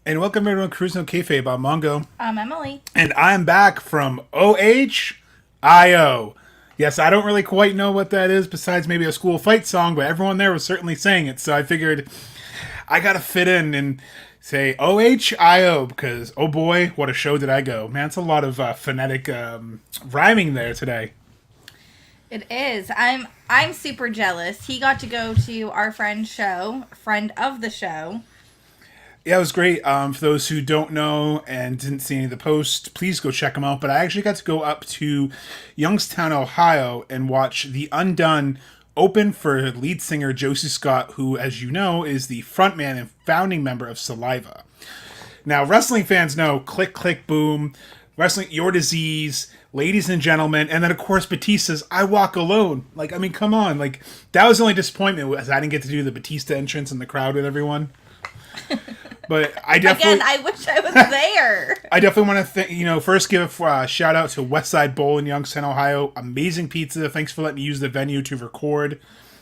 And welcome everyone to Cruise No Kayfabe. I'm Mongo. I'm Emily. And I'm back from OHIO. Yes, I don't really quite know what that is besides maybe a school fight song, but everyone there was certainly saying it. So I figured I gotta fit in and say OHIO because, oh boy, what a show did I go. Man, it's a lot of phonetic rhyming there today. It is. I'm super jealous. He got to go to our friend's show, friend of the show. Yeah, it was great. For those who don't know and didn't see any of the posts, please go check them out. But I actually got to go up to Youngstown, Ohio, and watch The Undone open for lead singer Josie Scott, who, as you know, is the frontman and founding member of Saliva. Now, wrestling fans know Click, Click, Boom, Wrestling, Your Disease, Ladies and Gentlemen, and then, of course, Batista's I Walk Alone. Like, I mean, come on. Like, that was the only disappointment, was I didn't get to do the Batista entrance in the crowd with everyone. But I definitely... Again, I wish I was there. I definitely want to, first give a shout out to Westside Bowl in Youngstown, Ohio. Amazing pizza. Thanks for letting me use the venue to record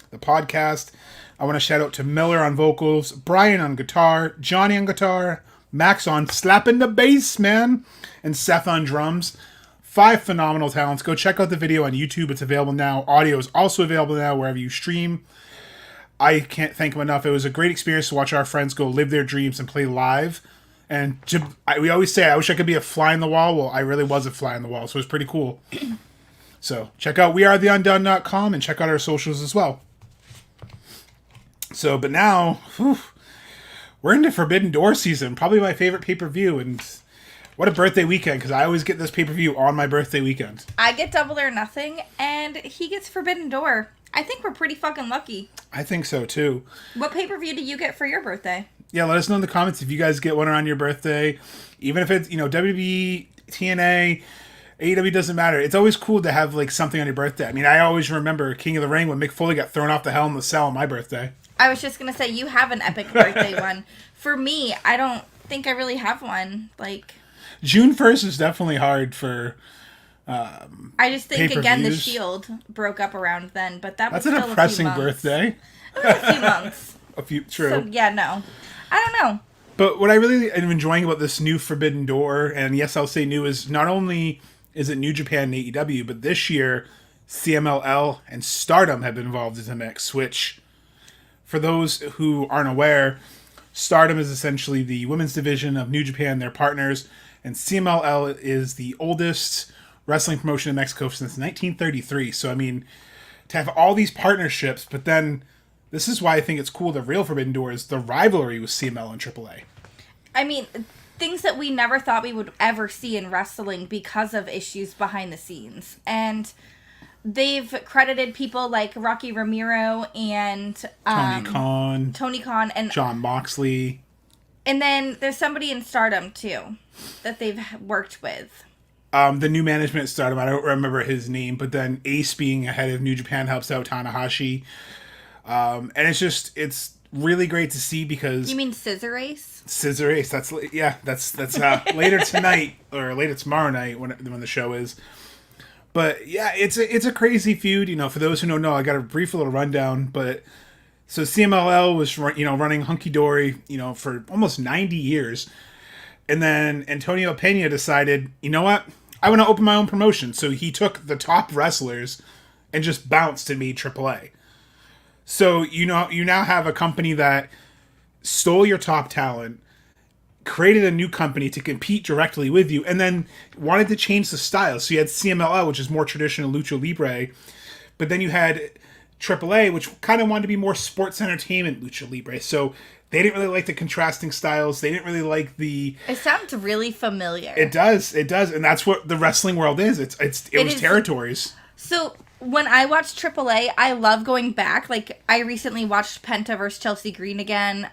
the podcast. I want to shout out to Miller on vocals, Brian on guitar, Johnny on guitar, Max on slapping the bass, man, and Seth on drums. 5 phenomenal talents. Go check out the video on YouTube. It's available now. Audio is also available now wherever you stream. I can't thank them enough. It was a great experience to watch our friends go live their dreams and play live. And we always say, I wish I could be a fly on the wall. Well, I really was a fly on the wall, so it was pretty cool. So check out wearetheundone.com and check out our socials as well. So, but now, we're into Forbidden Door season. Probably my favorite pay-per-view. And what a birthday weekend, because I always get this pay-per-view on my birthday weekend. I get Double or Nothing, and he gets Forbidden Door. I think we're pretty fucking lucky. I think so, too. What pay-per-view do you get for your birthday? Yeah, let us know in the comments if you guys get one around your birthday. Even if it's, WWE, TNA, AEW, doesn't matter. It's always cool to have, like, something on your birthday. I mean, I always remember King of the Ring when Mick Foley got thrown off the Hell in the Cell on my birthday. I was just going to say, you have an epic birthday one. For me, I don't think I really have one. Like, June 1st is definitely hard for... I just think, again, the Shield broke up around then, but that was That's still a depressing a few months. birthday. It was a few months. True. So, yeah, no. I don't know. But what I really am enjoying about this new Forbidden Door, and yes, I'll say new, is not only is it New Japan and AEW, but this year, CMLL and Stardom have been involved in the mix, which, for those who aren't aware, Stardom is essentially the women's division of New Japan, their partners, and CMLL is the oldest wrestling promotion in Mexico since 1933. So, I mean, to have all these partnerships, but then this is why I think it's cool, the real Forbidden Door is the rivalry with CML and AAA. I mean, things that we never thought we would ever see in wrestling because of issues behind the scenes. And they've credited people like Rocky Romero and Tony Khan and Jon Moxley. And then there's somebody in Stardom, too, that they've worked with. The new management at Stardom, I don't remember his name, but then Ace being ahead of New Japan helps out Tanahashi. And it's really great to see because... You mean Scissor Ace? Scissor Ace, that's later tonight, or later tomorrow night when the show is. But yeah, it's a crazy feud, for those who don't know, I got a brief little rundown, but... So CMLL was, running Hunky Dory, for almost 90 years. And then Antonio Pena decided, you know what? I want to open my own promotion. So he took the top wrestlers and just bounced and made AAA. So, you now have a company that stole your top talent, created a new company to compete directly with you, and then wanted to change the style. So you had CMLL, which is more traditional Lucha Libre. But then you had AAA, which kind of wanted to be more sports entertainment Lucha Libre. So they didn't really like the contrasting styles. They didn't really like the... It sounds really familiar. It does. And that's what the wrestling world is. It was territories. So when I watch AAA, I love going back. Like, I recently watched Penta versus Chelsea Green again.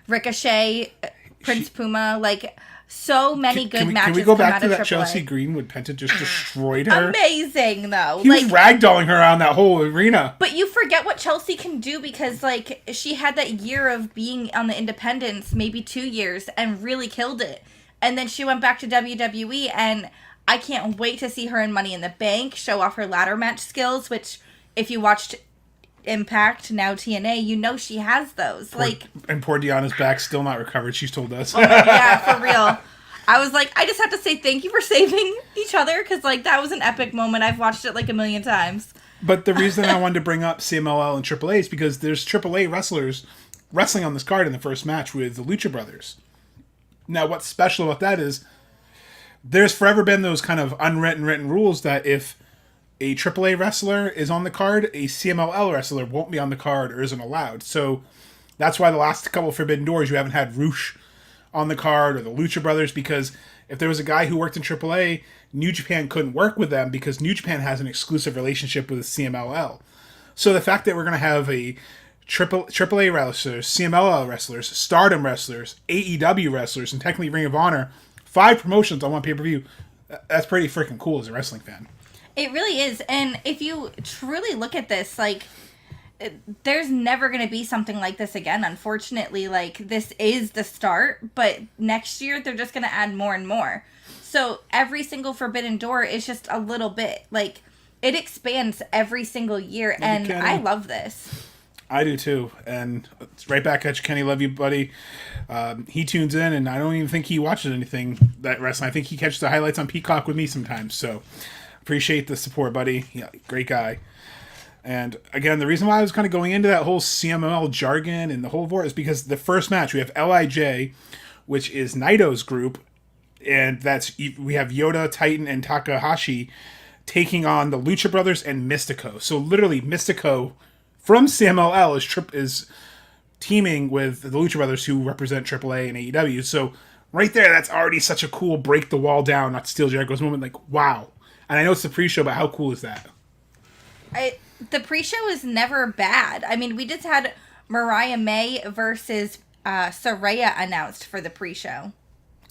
Ricochet, Prince Puma. Like, so many good matches. Can we go back to that Chelsea Green when Penta just destroyed her? Amazing, though. He was ragdolling her around that whole arena. But you forget what Chelsea can do because, like, she had that year of being on the independents, maybe 2 years, and really killed it. And then she went back to WWE, and I can't wait to see her in Money in the Bank show off her ladder match skills, which, if you watched Impact, now TNA, you know she has those. And poor Deanna's back, still not recovered, she's told us. Yeah, for real. I was like, I just have to say thank you for saving each other, because, like, that was an epic moment. I've watched it, like, a million times. But the reason I wanted to bring up CMLL and AAA is because there's AAA wrestlers wrestling on this card in the first match with the Lucha Brothers. Now, what's special about that is there's forever been those kind of unwritten written rules that if a AAA wrestler is on the card, a CMLL wrestler won't be on the card or isn't allowed. So that's why the last couple of Forbidden Doors you haven't had Roosh on the card or the Lucha Brothers, because if there was a guy who worked in AAA, New Japan couldn't work with them because New Japan has an exclusive relationship with the CMLL. So the fact that we're going to have a AAA wrestlers, CMLL wrestlers, Stardom wrestlers, AEW wrestlers, and technically Ring of Honor, 5 promotions on one pay-per-view, that's pretty freaking cool as a wrestling fan. It really is. And if you truly look at this, like, there's never going to be something like this again, unfortunately. Like, this is the start, but next year they're just going to add more and more. So every single Forbidden Door is just a little bit. Like, it expands every single year, and I love this. I do too. And it's right back at you, Kenny. Love you, buddy. He tunes in, and I don't even think he watches anything that wrestling. I think he catches the highlights on Peacock with me sometimes. So appreciate the support, buddy. Yeah, great guy. And again, the reason why I was kind of going into that whole CMLL jargon and the whole vor is because the first match we have LIJ, which is Naito's group, and we have Yoda, Titan, and Takahashi taking on the Lucha Brothers and Mystico. So literally, Mystico from CMLL is teaming with the Lucha Brothers, who represent AAA and AEW. So right there, that's already such a cool break the wall down, not steal Jericho's moment. Like, wow. And I know it's the pre-show, but how cool is that? The pre-show is never bad. I mean, we just had Mariah May versus Saraya announced for the pre-show.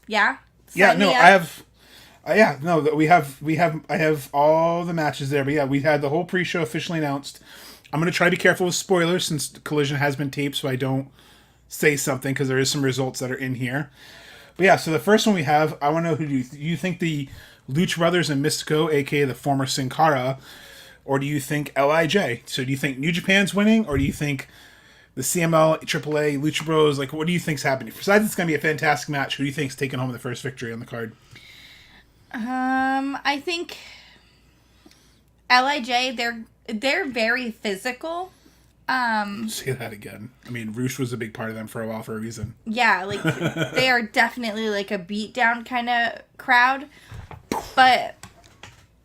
Yeah? Yeah, no, I have... I have all the matches there. But yeah, we had the whole pre-show officially announced. I'm going to try to be careful with spoilers since Collision has been taped, so I don't say something, because there is some results that are in here. But yeah, so the first one we have, I want to know, who do you think the Lucha Brothers and Mystico, aka the former Sin Cara, or do you think LIJ? So do you think New Japan's winning, or do you think the CML, AAA, Lucha Bros, like, what do you think's happening? Besides it's going to be a fantastic match, who do you think's taking home the first victory on the card? I think LIJ, they're very physical. Say that again. I mean, Roosh was a big part of them for a while for a reason. Yeah, like, they are definitely, like, a beatdown kind of crowd. But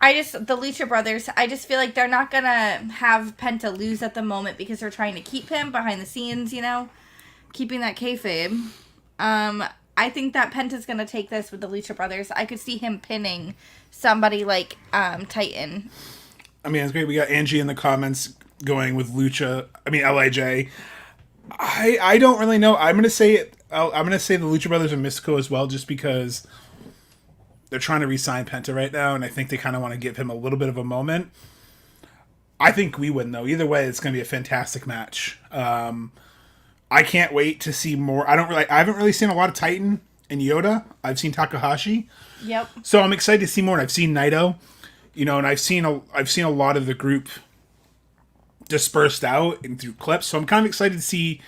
the Lucha Brothers, I just feel like they're not going to have Penta lose at the moment because they're trying to keep him behind the scenes, keeping that kayfabe. I think that Penta's going to take this with the Lucha Brothers. I could see him pinning somebody like Titan. I mean, it's great. We got Angie in the comments going with LIJ. I don't really know. I'm going to say it. I'm going to say the Lucha Brothers and Mystico as well, just because they're trying to re-sign Penta right now, and I think they kind of want to give him a little bit of a moment. I think we win, though. Either way, it's going to be a fantastic match. I can't wait to see more. I haven't really seen a lot of Titan and Yoda. I've seen Takahashi. Yep. So I'm excited to see more. And I've seen Naito, and I've seen a lot of the group dispersed out and through clips. So I'm kind of excited to see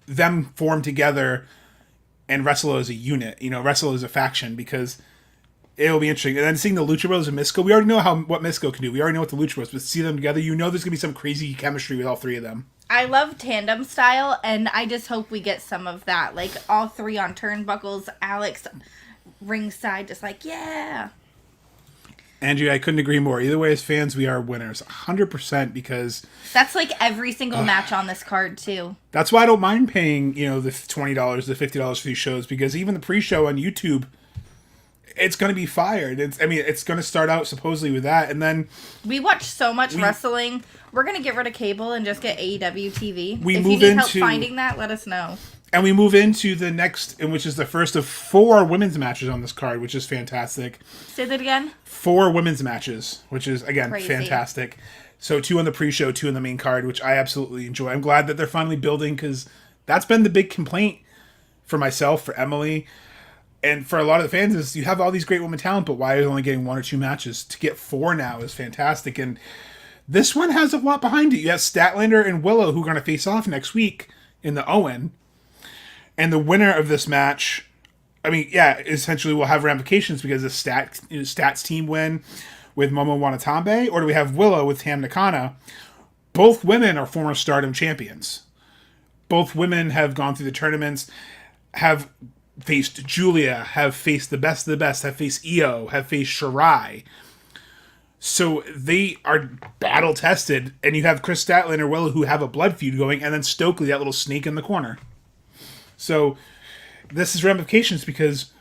them form together and wrestle as a unit. Wrestle as a faction, because it'll be interesting. And then seeing the Lucha Bros and Mystico, we already know what Mystico can do. We already know what the Lucha Bros, but see them together, there's going to be some crazy chemistry with all three of them. I love tandem style, and I just hope we get some of that. Like, all three on turnbuckles, Alex ringside, just like, yeah. Angie, I couldn't agree more. Either way, as fans, we are winners. 100%, because... That's like every single match on this card, too. That's why I don't mind paying, the $20, the $50 for these shows, because even the pre-show on YouTube, it's going to be fired. It's going to start out supposedly with that, and then... We watch so much wrestling. We're going to get rid of cable and just get AEW TV. If you need help finding that, let us know. And we move into the next, which is the first of 4 women's matches on this card, which is fantastic. Say that again? 4 women's matches, which is, again, Crazy. Fantastic. So 2 on the pre-show, 2 on the main card, which I absolutely enjoy. I'm glad that they're finally building, because that's been the big complaint for myself, for Emily, and for a lot of the fans, is you have all these great women talent, but why are they only getting 1 or 2 matches? To get 4 now is fantastic. And This one has a lot behind it. You have Statlander and Willow who are going to face off next week in the Owen. And the winner of this match, I mean, yeah, essentially will have ramifications because the Stats team win with Momo Wanatambe, or do we have Willow with Tam Nakano? Both women are former Stardom champions. Both women have gone through the tournaments, have faced Julia, have faced the best of the best, have faced Io, have faced Shirai. So they are battle tested, and you have Chris Statlander, Willow, who have a blood feud going, and then Stokely, that little snake in the corner. So this is ramifications because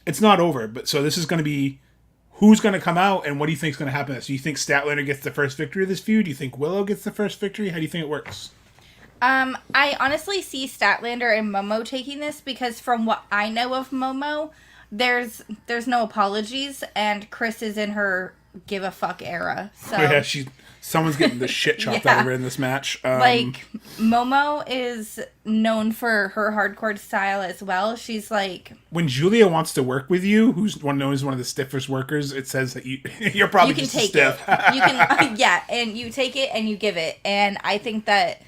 it's not over. But so this is going to be who's going to come out, and what do you think is going to happen? Do you think Statlander gets the first victory of this feud? Do you think Willow gets the first victory? How do you think it works? I honestly see Statlander and Momo taking this because from what I know of Momo, there's no apologies, and Chris is in her give a fuck era. So yeah, someone's getting the shit chopped out of her in this match. Like Momo is known for her hardcore style as well. She's like, when Julia wants to work with you, who's known as one of the stiffest workers, it says that you're probably you can just take stiff. it. You can yeah, and you take it and you give it, and I think that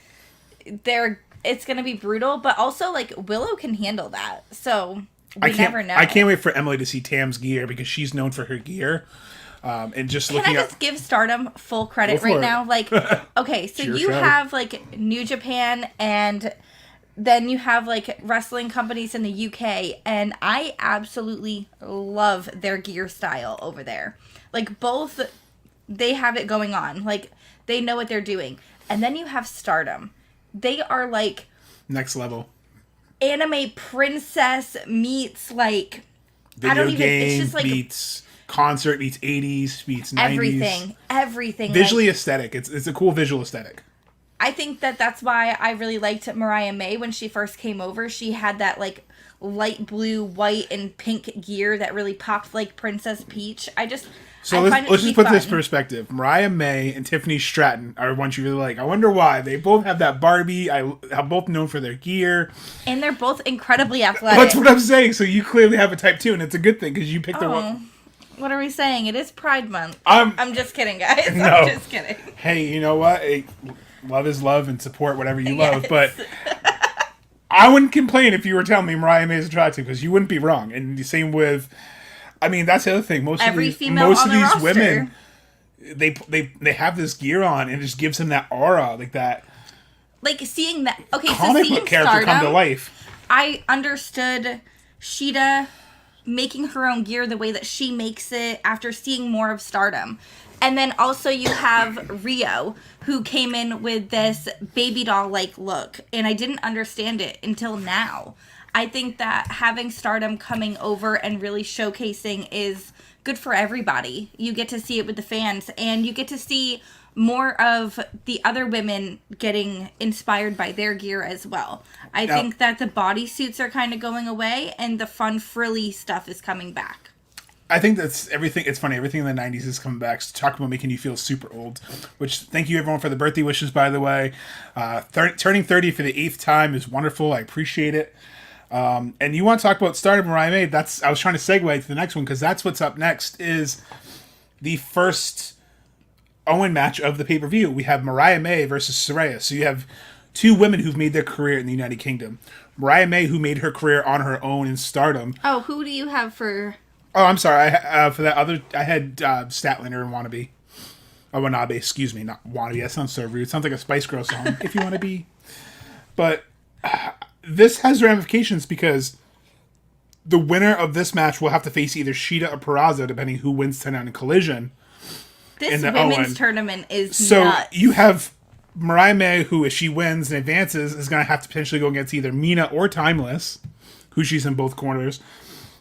it's gonna be brutal, but also like Willow can handle that. So we never know. I can't wait for Emily to see Tam's gear because she's known for her gear. And just Can I just give Stardom full credit right now? Like, okay, so you have like New Japan, and then you have like wrestling companies in the UK, and I absolutely love their gear style over there. Like both, they have it going on. Like they know what they're doing. And then you have Stardom. They are like next level. Anime princess meets like video game it's just like meets concert meets 80s meets 90s. Everything. Visually aesthetic. It's a cool visual aesthetic. I think that's why I really liked Mariah May when she first came over. She had that like light blue, white, and pink gear that really popped like Princess Peach. Let's just put this in perspective. Mariah May and Tiffany Stratton are ones you really like. I wonder why. They both have that Barbie. I'm both known for their gear. And they're both incredibly athletic. That's what I'm saying. So you clearly have a type 2, and it's a good thing because you picked the one. What are we saying? It is Pride Month. I'm just kidding, guys. No. I'm just kidding. Hey, you know what? Love is love, and support whatever you love. But I wouldn't complain if you were telling me Mariah May is attractive because you wouldn't be wrong. And the same with... I mean, that's the other thing. Most of these women, they have this gear on, and it just gives them that aura, like that. Like seeing that. Okay, comic book character Stardom, come to life. I understood Shida making her own gear the way that she makes it after seeing more of Stardom, and then also you have Rio, who came in with this baby doll like look, and I didn't understand it until now. I think that having Stardom coming over and really showcasing is good for everybody. You get to see it with the fans, and you get to see more of the other women getting inspired by their gear as well. I think that the bodysuits are kind of going away, and the fun frilly stuff is coming back. I think that's everything. It's funny. Everything in the 90s is coming back. So talk about making you feel super old. Which, thank you everyone for the birthday wishes, by the way. Turning 30 for the 8th time is wonderful. I appreciate it. And you want to talk about Stardom Mariah May? I was trying to segue to the next one because that's what's up next is the first Owen match of the pay-per-view. We have Mariah May versus Saraya. So you have two women who've made their career in the United Kingdom. Mariah May, who made her career on her own in Stardom. Oh, who do you have for... Oh, I'm sorry. For that other... I had Statlander and Wannabe. Oh, Wanabe, excuse me. Not Wannabe. That sounds so rude. It sounds like a Spice Girl song. If you want to be. But... this has ramifications because the winner of this match will have to face either Shida or Peraza, depending who wins tonight in Collision. This women's tournament is so nuts. You have Mariah May, who, if she wins and advances, is going to have to potentially go against either Mina or Timeless, who she's in both corners.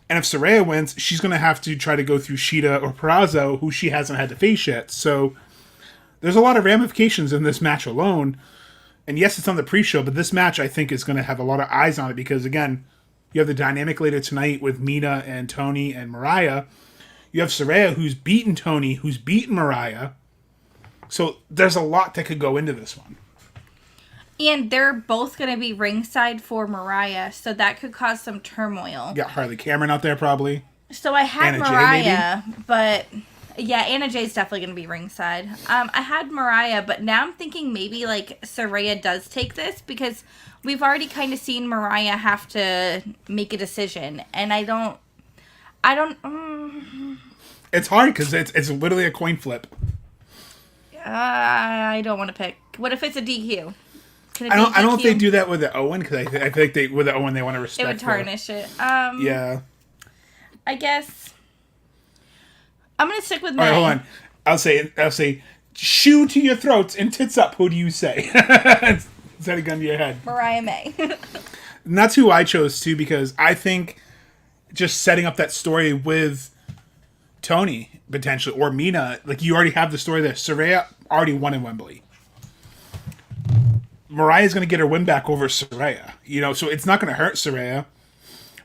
And if Saraya wins, she's going to have to try to go through Shida or Peraza, who she hasn't had to face yet. So there's a lot of ramifications in this match alone. And yes, it's on the pre-show, but this match, I think, is going to have a lot of eyes on it because, again, you have the dynamic later tonight with Mina and Tony and Mariah. You have Saraya, who's beaten Tony, who's beaten Mariah. So there's a lot that could go into this one. And they're both going to be ringside for Mariah, so that could cause some turmoil. You got Harley Cameron out there, probably. So I had Mariah, but Yeah, Anna Jay's definitely going to be ringside. I had Mariah, but now I'm thinking maybe like Saraya does take this because we've already kind of seen Mariah have to make a decision, and I don't. It's hard because it's literally a coin flip. I don't want to pick. What if it's a DQ? Can it I be don't. I don't DQ? think they do that with the Owen because I feel like with the Owen they want to respect. It would tarnish it. Yeah. I guess I'm gonna stick with All right, May. hold on. I'll say, shoe to your throats and tits up. Who do you say? Is that a gun to your head? Mariah May. And that's who I chose too because I think just setting up that story with Tony potentially or Mina, like you already have the story there. Saraya already won in Wembley. Mariah's going to get her win back over Saraya, so it's not going to hurt Saraya,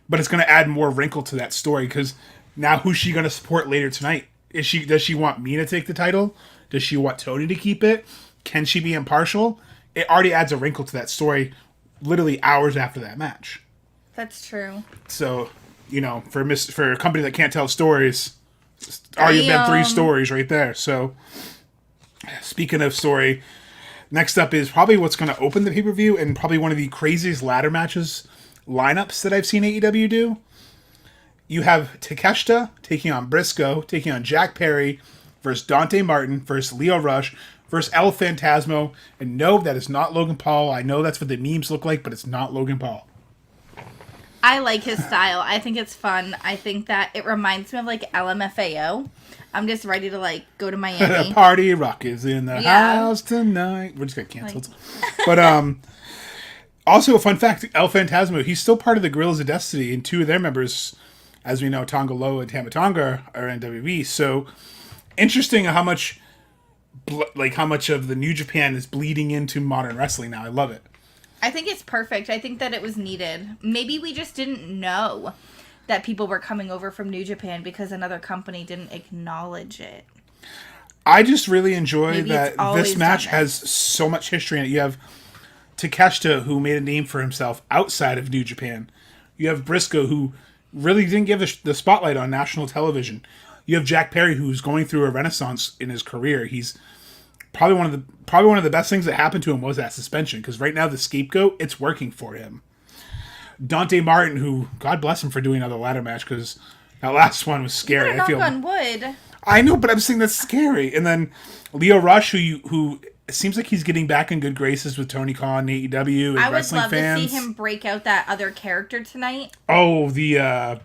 but it's going to add more wrinkle to that story because now who's she going to support later tonight? Does she want Mina to take the title? Does she want Tony to keep it? Can she be impartial? It already adds a wrinkle to that story literally hours after that match. That's true. So, for a company that can't tell stories, already been 3 stories right there. So, speaking of story, next up is probably what's going to open the pay-per-view and probably one of the craziest ladder matches lineups that I've seen AEW do. You have Takeshita taking on Briscoe, taking on Jack Perry versus Dante Martin versus Lio Rush versus El Phantasmo. And no, that is not Logan Paul. I know that's what the memes look like, but it's not Logan Paul. I like his style. I think it's fun. I think that it reminds me of like LMFAO. I'm just ready to like go to Miami. Party Rock is in the house tonight. We're just got canceled. But also a fun fact, El Phantasmo, he's still part of the Guerrillas of Destiny, and 2 of their members, as we know, Tonga Loa and Tama Tonga, are in WWE. So interesting how much of the New Japan is bleeding into modern wrestling now. I love it. I think it's perfect. I think that it was needed. Maybe we just didn't know that people were coming over from New Japan because another company didn't acknowledge it. I just really enjoy Maybe that this match has so much history in it. You have Takeshita, who made a name for himself outside of New Japan. You have Briscoe, who really didn't give the spotlight on national television. You have Jack Perry, who's going through a renaissance in his career. He's probably one of the best things that happened to him was that suspension, because right now the scapegoat, it's working for him. Dante Martin, who, God bless him for doing another ladder match, because that last one was scary. You knock on wood. I know, but I'm saying that's scary. And then Lio Rush, who it seems like he's getting back in good graces with Tony Khan, AEW, and wrestling fans. I would love to see him break out that other character tonight. Oh, the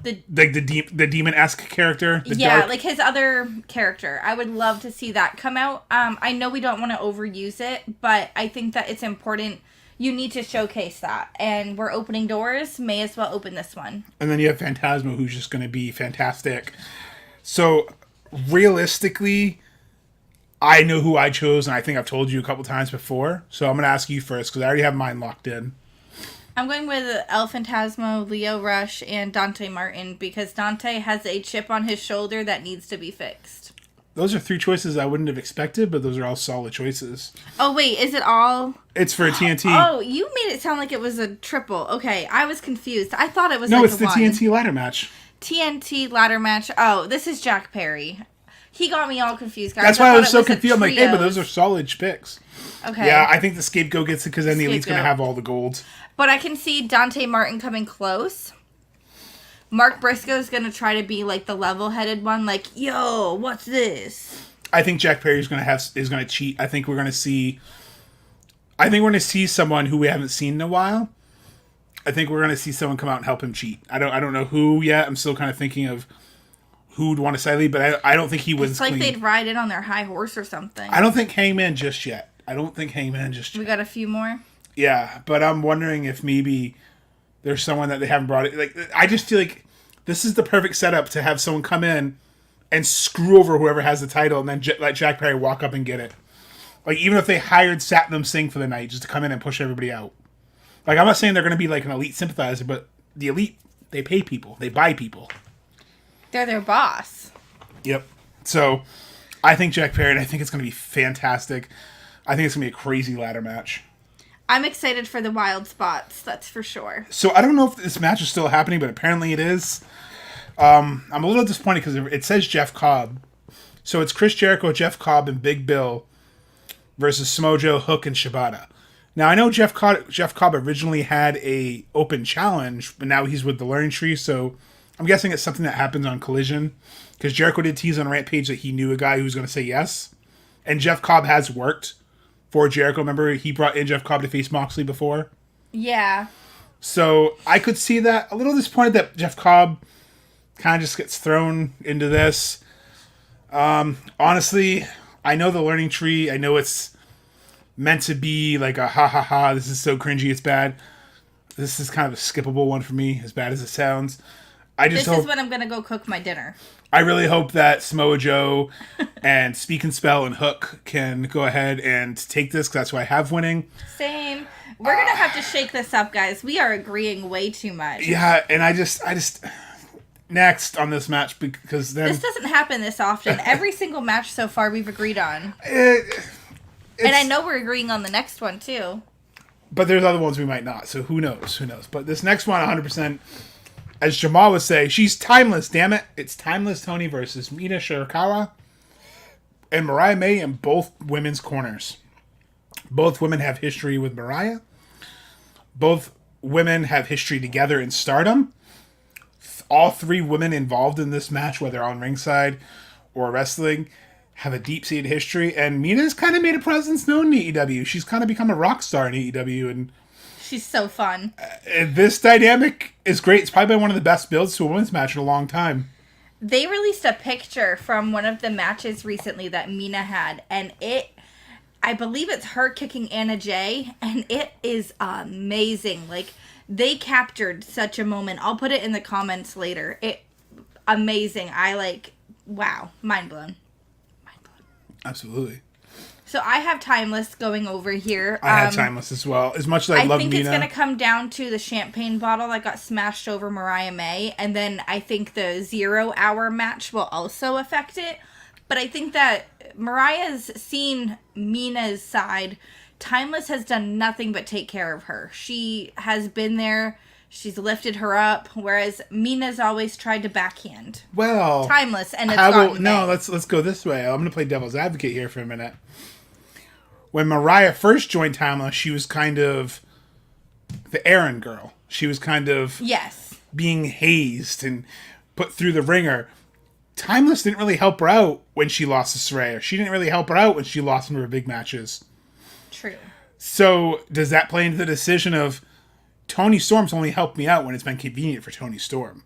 demon-esque character. Like his other character. I would love to see that come out. I know we don't want to overuse it, but I think that it's important. You need to showcase that. And we're opening doors. May as well open this one. And then you have Phantasmo, who's just going to be fantastic. So, realistically, I know who I chose, and I think I've told you a couple times before. So I'm going to ask you first, because I already have mine locked in. I'm going with El Phantasmo, Lio Rush, and Dante Martin, because Dante has a chip on his shoulder that needs to be fixed. Those are 3 choices I wouldn't have expected, but those are all solid choices. Oh, wait, is it all? It's for a TNT. Oh, you made it sound like it was a triple. Okay, I was confused. I thought it was No, like it's the TNT ladder match. TNT ladder match. Oh, this is Jack Perry. He got me all confused, guys. That's why I was so confused. I'm like, hey, but those are solid picks. Okay. Yeah, I think the scapegoat gets it because then the Elite's going to have all the gold. But I can see Dante Martin coming close. Mark Briscoe's going to try to be like the level-headed one, like, yo, what's this? I think Jack Perry is going to cheat. I think we're going to see someone who we haven't seen in a while. I think we're going to see someone come out and help him cheat. I don't know who yet. I'm still kind of thinking of who would want to side lead, but I don't think he wins. It's like clean. They'd ride in on their high horse or something. I don't think Hangman just yet. We got a few more? Yeah, but I'm wondering if maybe there's someone that they haven't brought it. Like, I just feel like this is the perfect setup to have someone come in and screw over whoever has the title and then let Jack Perry walk up and get it. Like, even if they hired Satnam Singh for the night just to come in and push everybody out. Like, I'm not saying they're going to be like an Elite sympathizer, but the Elite, they pay people. They buy people. They're their boss. Yep. So, I think Jack Perry, and I think it's going to be fantastic. I think it's going to be a crazy ladder match. I'm excited for the wild spots, that's for sure. So, I don't know if this match is still happening, but apparently it is. I'm a little disappointed because it says Jeff Cobb. So it's Chris Jericho, Jeff Cobb, and Big Bill versus Samoa Joe, Hook, and Shibata. Now, I know Jeff Cobb originally had a open challenge, but now he's with the Learning Tree, so I'm guessing it's something that happens on Collision. Because Jericho did tease on Rampage that he knew a guy who was going to say yes. And Jeff Cobb has worked for Jericho. Remember, he brought in Jeff Cobb to face Moxley before? Yeah. So I could see that. A little disappointed that Jeff Cobb kind of just gets thrown into this. Honestly, I know the Learning Tree. I know it's meant to be like a ha ha ha, this is so cringy, it's bad. This is kind of a skippable one for me, as bad as it sounds. This is when I'm going to go cook my dinner. I really hope that Samoa Joe and Speak and Spell and Hook can go ahead and take this, because that's who I have winning. Same. We're going to have to shake this up, guys. We are agreeing way too much. Yeah, and I just next on this match, because then... This doesn't happen this often. Every single match so far we've agreed on. And I know we're agreeing on the next one, too. But there's other ones we might not, so who knows? Who knows? But this next one, 100%, as Jamal would say, she's timeless, damn it. It's Timeless Toni versus Mina Shirakawa and Mariah May in both women's corners. Both women have history with Mariah. Both women have history together in Stardom. All three women involved in this match, whether on ringside or wrestling, have a deep-seated history. And Mina's kind of made a presence known in AEW. She's kind of become a rock star in AEW. And she's so fun. This dynamic is great. It's probably been one of the best builds to a women's match in a long time. They released a picture from one of the matches recently that Mina had, and I believe it's her kicking Anna Jay, and it is amazing. Like, they captured such a moment. I'll put it in the comments later. Amazing. Wow. Mind blown. Absolutely. So I have Timeless going over here. I have Timeless as well. As much as I love Mina. I think it's going to come down to the champagne bottle that got smashed over Mariah May. And then I think the 0 hour match will also affect it. But I think that Mariah's seen Mina's side. Timeless has done nothing but take care of her. She has been there. She's lifted her up, whereas Mina's always tried to backhand. Well, Timeless, and it's gotten no. Let's go this way. I'm going to play devil's advocate here for a minute. When Mariah first joined Timeless, she was kind of the errand girl. She was kind of being hazed and put through the ringer. Timeless didn't really help her out when she lost to Saraya. She didn't really help her out when she lost some of her big matches. True. So does that play into the decision of Toni Storm's only helped me out when it's been convenient for Toni Storm?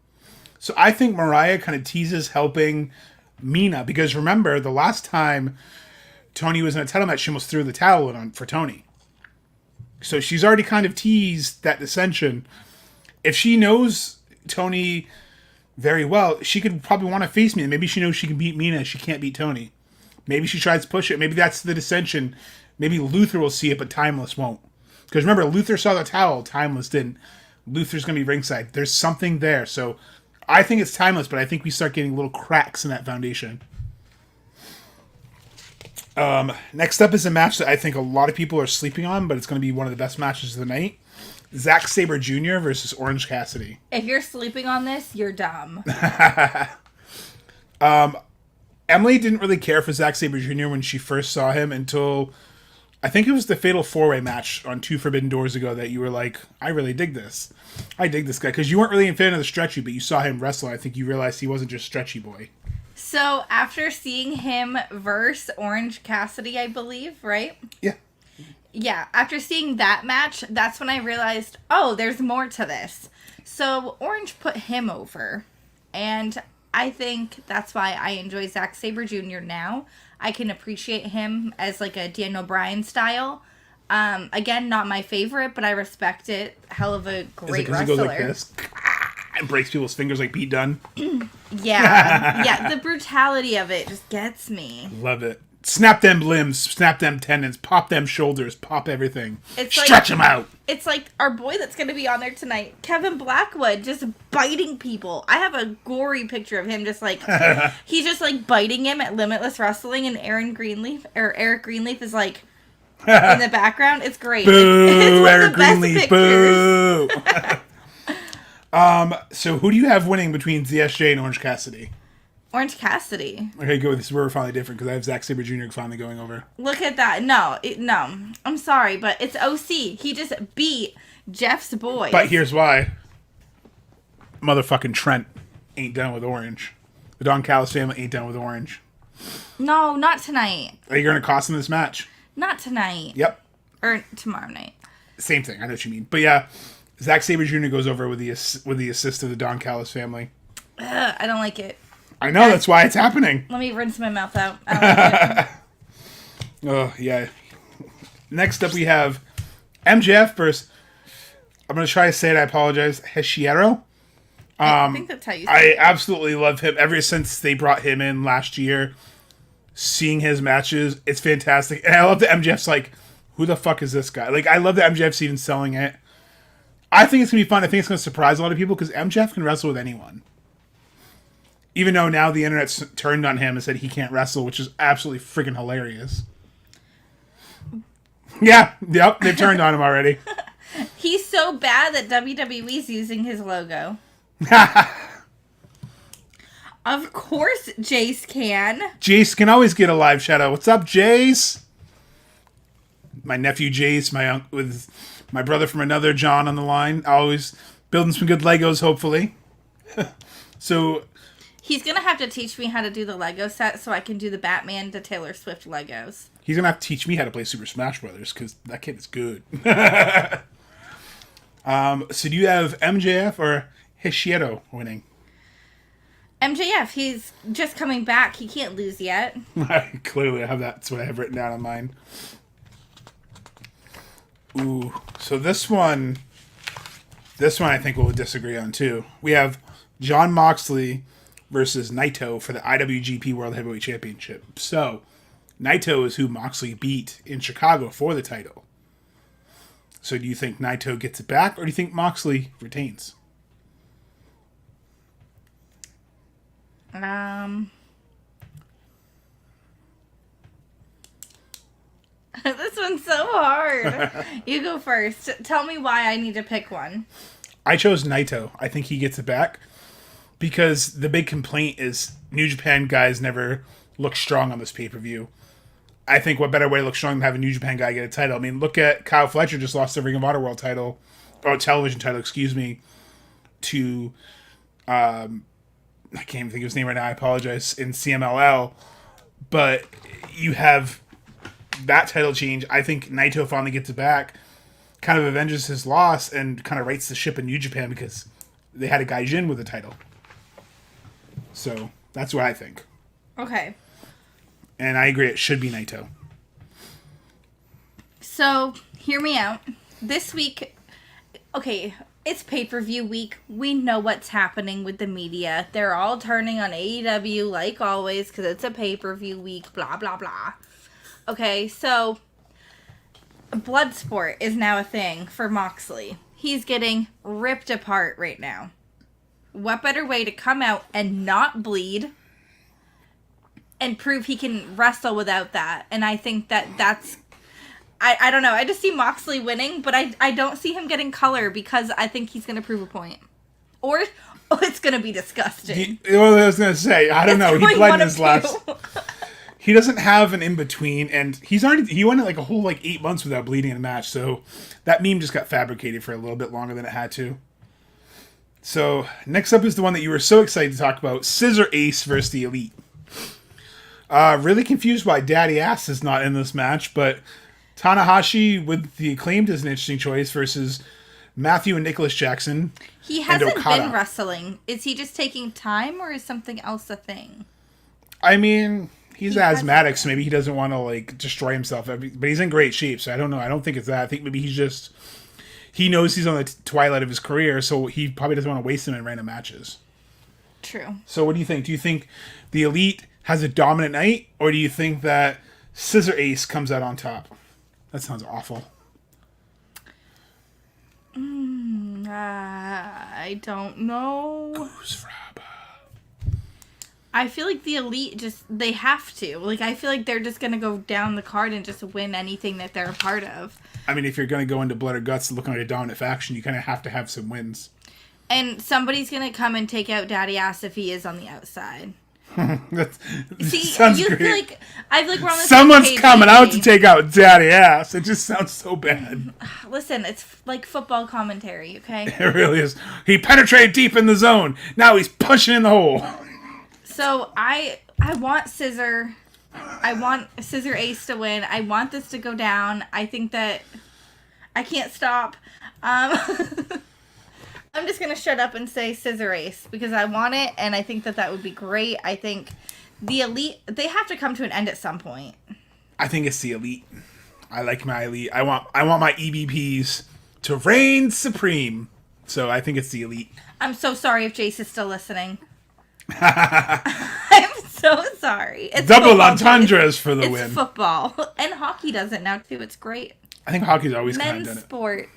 So I think Mariah kind of teases helping Mina, because remember, the last time Toni was in a title match, she almost threw the towel in for Toni. So she's already kind of teased that dissension. If she knows Toni very well, she could probably want to face Mina. Maybe she knows she can beat Mina, she can't beat Toni. Maybe she tries to push it. Maybe that's the dissension. Maybe Luther will see it, but Timeless won't. Because remember, Luther saw the towel, Timeless didn't. Luther's going to be ringside. There's something there. So I think it's Timeless, but I think we start getting little cracks in that foundation. Next up is a match that I think a lot of people are sleeping on, but it's going to be one of the best matches of the night. Zack Sabre Jr. versus Orange Cassidy. If you're sleeping on this, you're dumb. Emily didn't really care for Zack Sabre Jr. when she first saw him until I think it was the Fatal 4-Way match on 2 Forbidden Doors ago that you were like, I really dig this. I dig this guy. Because you weren't really a fan of the Stretchy, but you saw him wrestle. I think you realized he wasn't just Stretchy Boy. So after seeing him verse Orange Cassidy, I believe, right? Yeah. Yeah, after seeing that match, that's when I realized, oh, there's more to this. So Orange put him over. And I think that's why I enjoy Zack Sabre Jr. now. I can appreciate him as like a Daniel Bryan style. Again, not my favorite, but I respect it. Hell of a great wrestler. He goes like this and breaks people's fingers like Pete Dunne. Yeah. The brutality of it just gets me. Love it. Snap them limbs, snap them tendons, pop them shoulders, pop everything. Stretch them out. It's like our boy that's going to be on there tonight, Kevin Blackwood, just biting people. I have a gory picture of him just like, he's just like biting him at Limitless Wrestling, and Eric Greenleaf is like in the background. It's great. Boo, Eric Greenleaf, boo. So who do you have winning between ZSJ and Orange Cassidy? Orange Cassidy. Okay, go with this. We're finally different because I have Zack Sabre Jr. finally going over. Look at that. No. I'm sorry, but it's OC. He just beat Jeff's boys. But here's why. Motherfucking Trent ain't done with Orange. The Don Callis family ain't done with Orange. No, not tonight. Are you going to cost him this match? Not tonight. Yep. Or tomorrow night. Same thing. I know what you mean. But yeah, Zack Sabre Jr. goes over with the assist of the Don Callis family. Ugh, I don't like it. I know. That's why it's happening. Let me rinse my mouth out. I don't like it. Oh, yeah. Next up, we have MJF versus, I'm going to try to say it. I apologize. Heshiero. I think that's how you say I it. absolutely love him. Ever since they brought him in last year, seeing his matches, it's fantastic. And I love that MJF's like, who the fuck is this guy? Like, I love that MJF's even selling it. I think it's going to be fun. I think it's going to surprise a lot of people because MJF can wrestle with anyone. Even though now the internet's turned on him and said he can't wrestle, which is absolutely freaking hilarious. Yeah, yep, they've turned on him already. He's so bad that WWE's using his logo. Of course Jace can. Jace can always get a live shout out. What's up, Jace? My nephew Jace, with my brother from another John on the line. Always building some good Legos, hopefully. So he's going to have to teach me how to do the Lego set so I can do the Batman to Taylor Swift Legos. he's gonna have to teach me how to play Super Smash Brothers because that kid is good. So do you have MJF or Heshiero winning? MJF, he's just coming back. He can't lose yet. Clearly, I have that. That's what I have written down on mine. Ooh, so this one I think we'll disagree on too. We have Jon Moxley versus Naito for the IWGP World Heavyweight Championship. So, Naito is who Moxley beat in Chicago for the title. So do you think Naito gets it back, or do you think Moxley retains? This one's so hard. You go first. Tell me why I need to pick one. I chose Naito. I think he gets it back because the big complaint is New Japan guys never look strong on this pay-per-view. I think what better way to look strong than have a New Japan guy get a title? I mean, look at Kyle Fletcher just lost the Ring of Honor World title, or television title, excuse me, to, I can't even think of his name right now, I apologize, in CMLL. But you have that title change. I think Naito finally gets it back, kind of avenges his loss, and kind of rights the ship in New Japan because they had a Gaijin with the title. So, that's what I think. Okay. And I agree, it should be Naito. So, hear me out. This week, okay, it's pay-per-view week. We know what's happening with the media. They're all turning on AEW like always because it's a pay-per-view week, blah, blah, blah. Okay, so Bloodsport is now a thing for Moxley. He's getting ripped apart right now. What better way to come out and not bleed and prove he can wrestle without that? And I think that's... I don't know. I just see Moxley winning, but I don't see him getting color because I think he's going to prove a point. Or it's going to be disgusting. Well, I was going to say, I don't know. He going bled one in his of last... two. He doesn't have an in-between, and he went like a whole 8 months without bleeding in a match, so that meme just got fabricated for a little bit longer than it had to. So, next up is the one that you were so excited to talk about, Scissor Ace versus the Elite. Really confused why Daddy Ass is not in this match, but Tanahashi with the Acclaimed is an interesting choice versus Matthew and Nicholas Jackson. He hasn't Okada. been wrestling. Is he just taking time, or is something else a thing? I mean, he's He asthmatic, so maybe he doesn't want to destroy himself. But he's in great shape, so I don't know. I don't think it's that. I think maybe he knows he's on the twilight of his career, so he probably doesn't want to waste him in random matches. True. So what do you think? Do you think the Elite has a dominant night, or do you think that Scissor Ace comes out on top? That sounds awful. I don't know. Goose Rob. I feel like the Elite they have to. I feel like they're just going to go down the card and just win anything that they're a part of. I mean, if you're going to go into Blood or Guts looking like a dominant faction, you kind of have to have some wins. And somebody's going to come and take out Daddy Ass if he is on the outside. That See, sounds you great. feel like I feel like we're on the same Someone's page coming out to lately. take out daddy ass. It just sounds so bad. Listen, it's like football commentary, okay? It really is. He penetrated deep in the zone. Now he's pushing in the hole. So I want Scissor. I want Scissor Ace to win. I want this to go down. I think that I can't stop. I'm just gonna shut up and say Scissor Ace because I want it, and I think that would be great. I think the Elite, they have to come to an end at some point. I think it's the Elite. I like my Elite. I want my EVPs to reign supreme. So I think it's the Elite. I'm so sorry if Jace is still listening. I'm so sorry. It's Double football, entendres for the it's win. football, and hockey does it now too. It's great. I think hockey's always kind of Men's done it. sports.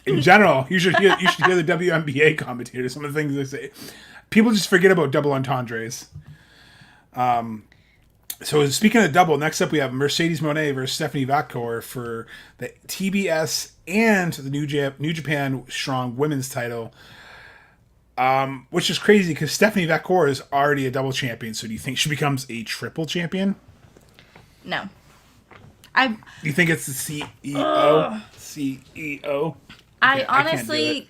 In general, you should hear the WNBA commentators. Some of the things they say. People just forget about double entendres. So speaking of double, next up we have Mercedes Moné versus Stephanie Vaquer for the TBS and the New Japan Strong Women's title. Which is crazy because Stephanie Vaquer is already a double champion. So do you think she becomes a triple champion? No. You think it's the CEO? CEO? I I can't do honestly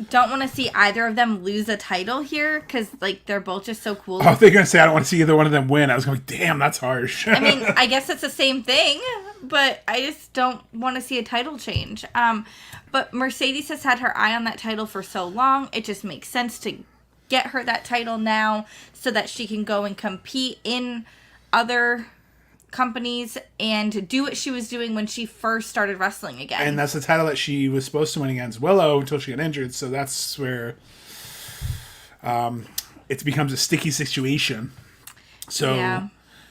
don't want to see either of them lose a title here because they're both just so cool. Oh, they're gonna say I don't want to see either one of them win. I was going, damn, that's harsh. I mean, I guess it's the same thing, but I just don't want to see a title change. But Mercedes has had her eye on that title for so long. It just makes sense to get her that title now so that she can go and compete in other companies and do what she was doing when she first started wrestling again. And that's the title that she was supposed to win against Willow until she got injured. So that's where it becomes a sticky situation. So yeah.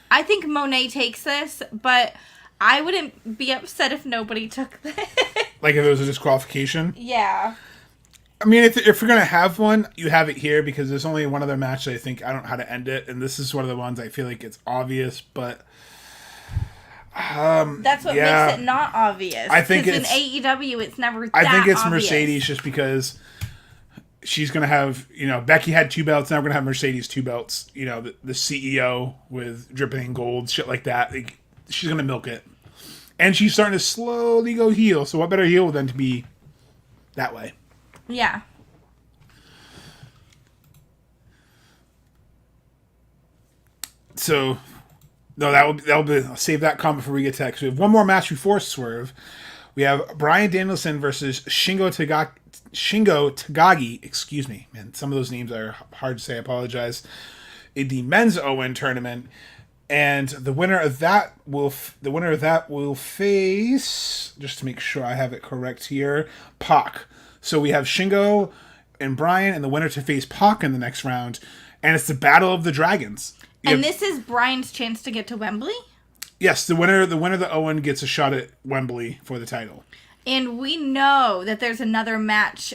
I think Monet takes this, but I wouldn't be upset if nobody took this. like if it was a disqualification. Yeah. I mean, if you're going to have one, you have it here because there's only one other match that I think I don't know how to end it. And this is one of the ones I feel like it's obvious, but that's what yeah. makes it not obvious. I think 'cause it's in AEW, it's never. I think it's obvious. Mercedes just because she's going to have, Becky had 2 belts. Now we're going to have Mercedes 2 belts. The CEO with dripping in gold, shit like that. Like, she's going to milk it. And she's starting to slowly go heel. So what better heel than to be that way? Yeah. So, no, that'll be. I'll save that comment before we get to that. 'Cause we have one more match before Swerve. We have Bryan Danielson versus Shingo Takagi. Excuse me, man. Some of those names are hard to say. I apologize. In the men's Owen tournament, and the winner of that will face. Just to make sure I have it correct here, Pac. So we have Shingo and Bryan, and the winner to face Pac in the next round, and it's the Battle of the Dragons. And this is Bryan's chance to get to Wembley? Yes, the winner of the Owen gets a shot at Wembley for the title. And we know that there's another match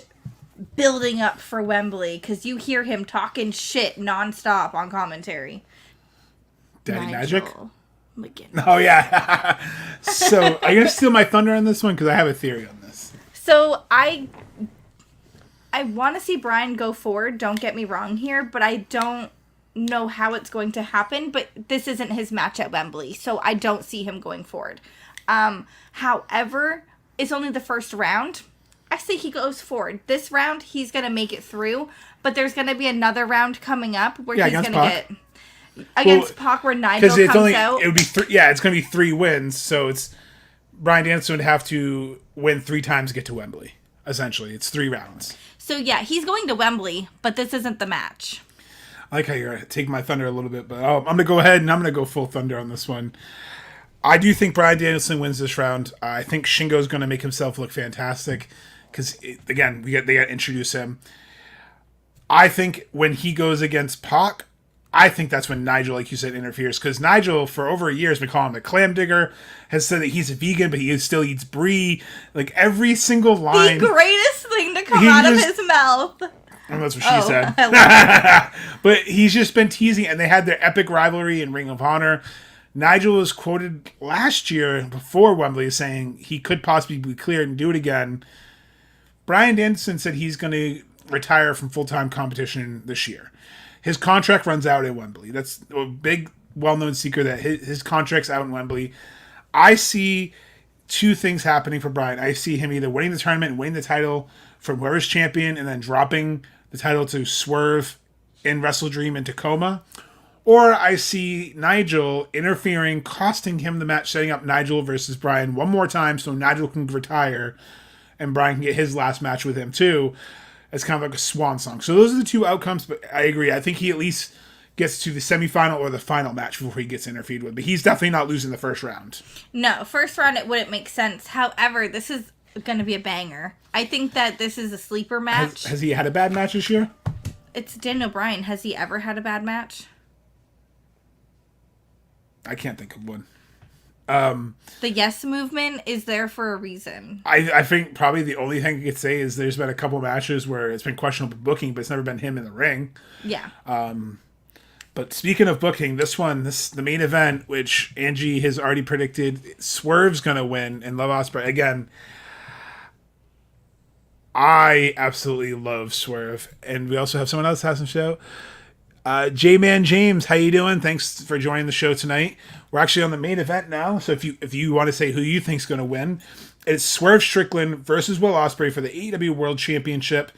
building up for Wembley because you hear him talking shit nonstop on commentary. Daddy Magic? McGinnis. Oh, yeah. So, are you going to steal my thunder on this one? Because I have a theory on this. So, I want to see Bryan go forward, don't get me wrong here, but I don't know how it's going to happen, but this isn't his match at Wembley, so I don't see him going forward. However, it's only the first round. I say he goes forward. This round, he's going to make it through, but there's going to be another round coming up where he's going to get against Pac where Nigel comes out. It would be it's going to be 3 wins, so it's Bryan Danielson would have to win 3 times to get to Wembley. Essentially, it's 3 rounds. So yeah, he's going to Wembley, but this isn't the match. I like how you're taking my thunder a little bit, but I'm going to go ahead and I'm going to go full thunder on this one. I do think Bryan Danielson wins this round. I think Shingo's going to make himself look fantastic because, again, they got to introduce him. I think when he goes against Pac, I think that's when Nigel, like you said, interferes. Because Nigel, for over a year, has been calling him a clam digger, has said that he's a vegan, but he still eats brie. Like, every single line. The greatest thing to come out of his mouth. And that's what she said. But he's just been teasing, and they had their epic rivalry in Ring of Honor. Nigel was quoted last year before Wembley saying he could possibly be cleared and do it again. Bryan Danielson said he's going to retire from full-time competition this year. His contract runs out at Wembley. That's a big, well-known secret that his contract's out in Wembley. I see two things happening for Bryan. I see him either winning the tournament and winning the title from whoever's champion and then dropping the title to Swerve in Wrestle Dream in Tacoma. Or I see Nigel interfering, costing him the match, setting up Nigel versus Bryan one more time so Nigel can retire and Bryan can get his last match with him too. It's kind of like a swan song. So those are the two outcomes, but I agree. I think he at least gets to the semifinal or the final match before he gets interfered with. But he's definitely not losing the first round. No, first round it wouldn't make sense. However, this is going to be a banger. I think that this is a sleeper match. Has he had a bad match this year? It's Daniel Bryan. Has he ever had a bad match? I can't think of one. The Yes Movement is there for a reason. I think probably the only thing I could say is there's been a couple matches where it's been questionable booking, but it's never been him in the ring. Yeah. But speaking of booking, the main event, which Angie has already predicted, Swerve's going to win, and Love Ospreay. Again, I absolutely love Swerve. And we also have someone else that has some show. J-Man James, how you doing? Thanks for joining the show tonight. We're actually on the main event now, so if you want to say who you think's going to win, it's Swerve Strickland versus Will Ospreay for the AEW World Championship.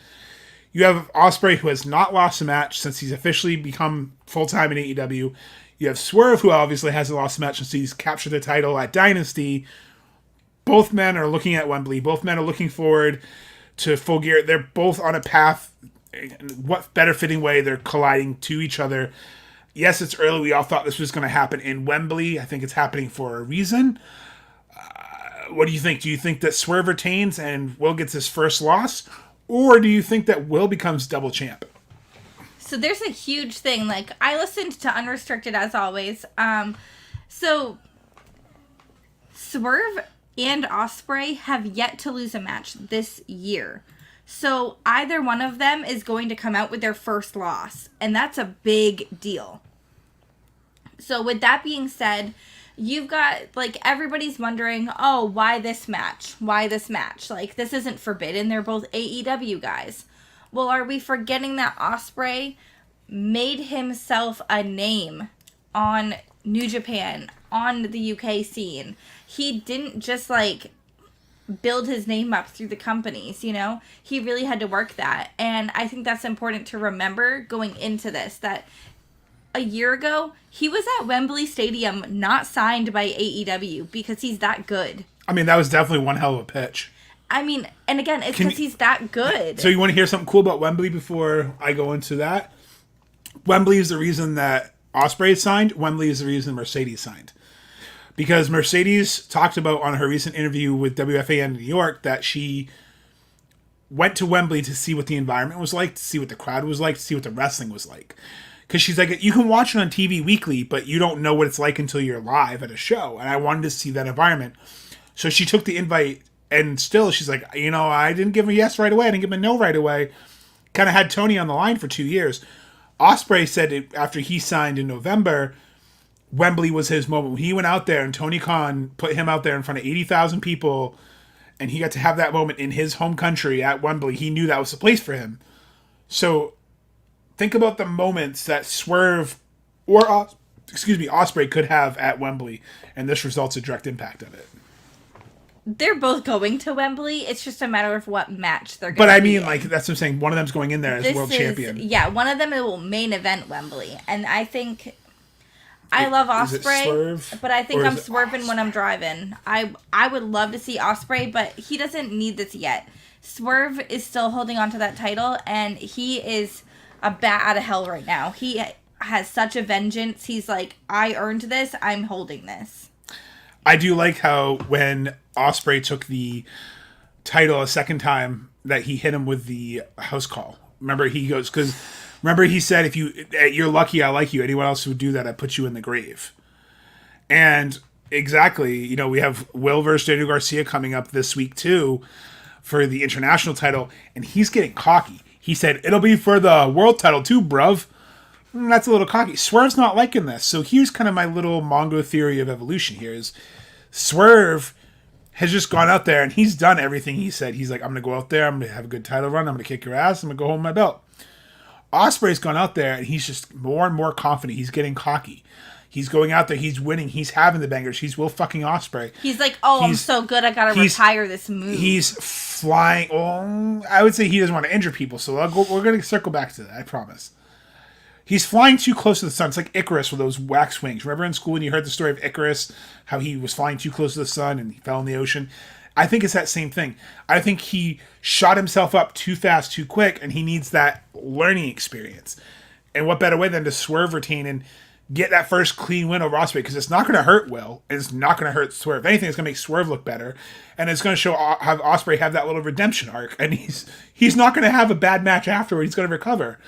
You have Ospreay, who has not lost a match since he's officially become full-time in AEW. You have Swerve, who obviously hasn't lost a match since he's captured the title at Dynasty. Both men are looking at Wembley. Both men are looking forward to Full Gear. They're both on a path. What better fitting way they're colliding to each other. Yes, it's early. We all thought this was going to happen in Wembley. I think it's happening for a reason. What do you think? Do you think that Swerve retains and Will gets his first loss? Or do you think that Will becomes double champ? So there's a huge thing. Like, I listened to Unrestricted as always. So Swerve and Ospreay have yet to lose a match this year. So either one of them is going to come out with their first loss. And that's a big deal. So with that being said, you've got, like, everybody's wondering, oh, why this match? Why this match? Like, this isn't forbidden. They're both AEW guys. Well, are we forgetting that Ospreay made himself a name on New Japan, on the UK scene? He didn't just, like, build his name up through the companies, you know? He really had to work that. And I think that's important to remember going into this, that a year ago, he was at Wembley Stadium not signed by AEW because he's that good. I mean, that was definitely one hell of a pitch. I mean, and again, it's because he's that good. So you want to hear something cool about Wembley before I go into that? Wembley is the reason that Ospreay signed. Wembley is the reason Mercedes signed. Because Mercedes talked about on her recent interview with WFAN in New York that she went to Wembley to see what the environment was like, to see what the crowd was like, to see what the wrestling was like. Because she's like, you can watch it on TV weekly, but you don't know what it's like until you're live at a show. And I wanted to see that environment. So she took the invite, and still she's like, you know, I didn't give a yes right away. I didn't give him a no right away. Kind of had Tony on the line for 2 years. Ospreay said after he signed in November, Wembley was his moment. When he went out there and Tony Khan put him out there in front of 80,000 people and he got to have that moment in his home country at Wembley, he knew that was the place for him. So think about the moments that Swerve or Ospreay could have at Wembley, and this results a direct impact of it. They're both going to Wembley. It's just a matter of what match they're going But to I be mean, in. like, that's what I'm saying. One of them's going in there as world champion. Yeah, one of them will main event Wembley. And I think I love Ospreay, but I think I'm swerving when I'm driving. I would love to see Ospreay, but he doesn't need this yet. Swerve is still holding on to that title, and he is a bat out of hell right now. He has such a vengeance. He's like, I earned this. I'm holding this. I do like how when Ospreay took the title a second time that he hit him with the house call. Remember, he goes, because remember he said, if you're lucky, I like you. Anyone else who would do that, I put you in the grave. And exactly, you know, we have Will versus Daniel Garcia coming up this week too for the international title, and he's getting cocky. He said, it'll be for the world title too, bruv. That's a little cocky. Swerve's not liking this. So here's kind of my little Mongo theory of evolution here is Swerve has just gone out there and he's done everything he said. He's like, I'm going to go out there. I'm going to have a good title run. I'm going to kick your ass. I'm going to go home with my belt. Ospreay's gone out there and he's just more and more confident. He's getting cocky. He's going out there. He's winning. He's having the bangers. He's Will fucking Ospreay. He's like, I'm so good. I gotta retire this move. He's flying. Oh, I would say he doesn't want to injure people. So we're going to circle back to that. I promise. He's flying too close to the sun. It's like Icarus with those wax wings. Remember in school when you heard the story of Icarus, how he was flying too close to the sun and he fell in the ocean? I think it's that same thing. I think he shot himself up too fast, too quick, and he needs that learning experience. And what better way than to Swerve retain and get that first clean win over Ospreay? Because it's not going to hurt Will, and it's not going to hurt Swerve. If anything, it's going to make Swerve look better, and it's going to have Ospreay have that little redemption arc, and he's not going to have a bad match afterward. He's going to recover.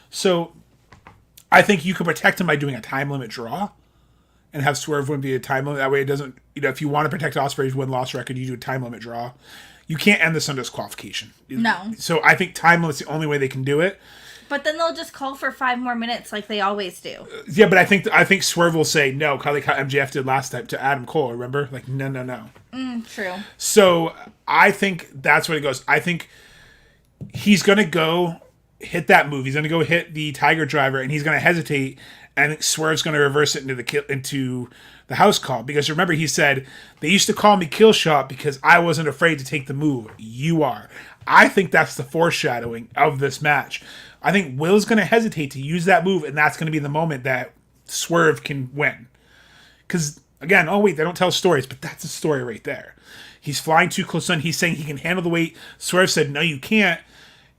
So I think you can protect him by doing a time limit draw and have Swerve win via a time limit. That way it doesn't, if you want to protect Ospreay's win-loss record, you do a time limit draw. You can't end this on disqualification. No. So I think time limit's the only way they can do it. But then they'll just call for 5 more minutes like they always do. Yeah, but I think Swerve will say no, like how MJF did last time to Adam Cole, remember? Like, no. True. So I think that's what it goes. I think he's going to go hit that move. He's going to go hit the Tiger Driver, and he's going to hesitate, and Swerve's going to reverse it into the house call. Because remember, he said, they used to call me Kill Shot because I wasn't afraid to take the move. You are. I think that's the foreshadowing of this match. I think Will's going to hesitate to use that move, and that's going to be the moment that Swerve can win. Because, again, they don't tell stories, but that's a story right there. He's flying too close on. He's saying he can handle the weight. Swerve said, no, you can't.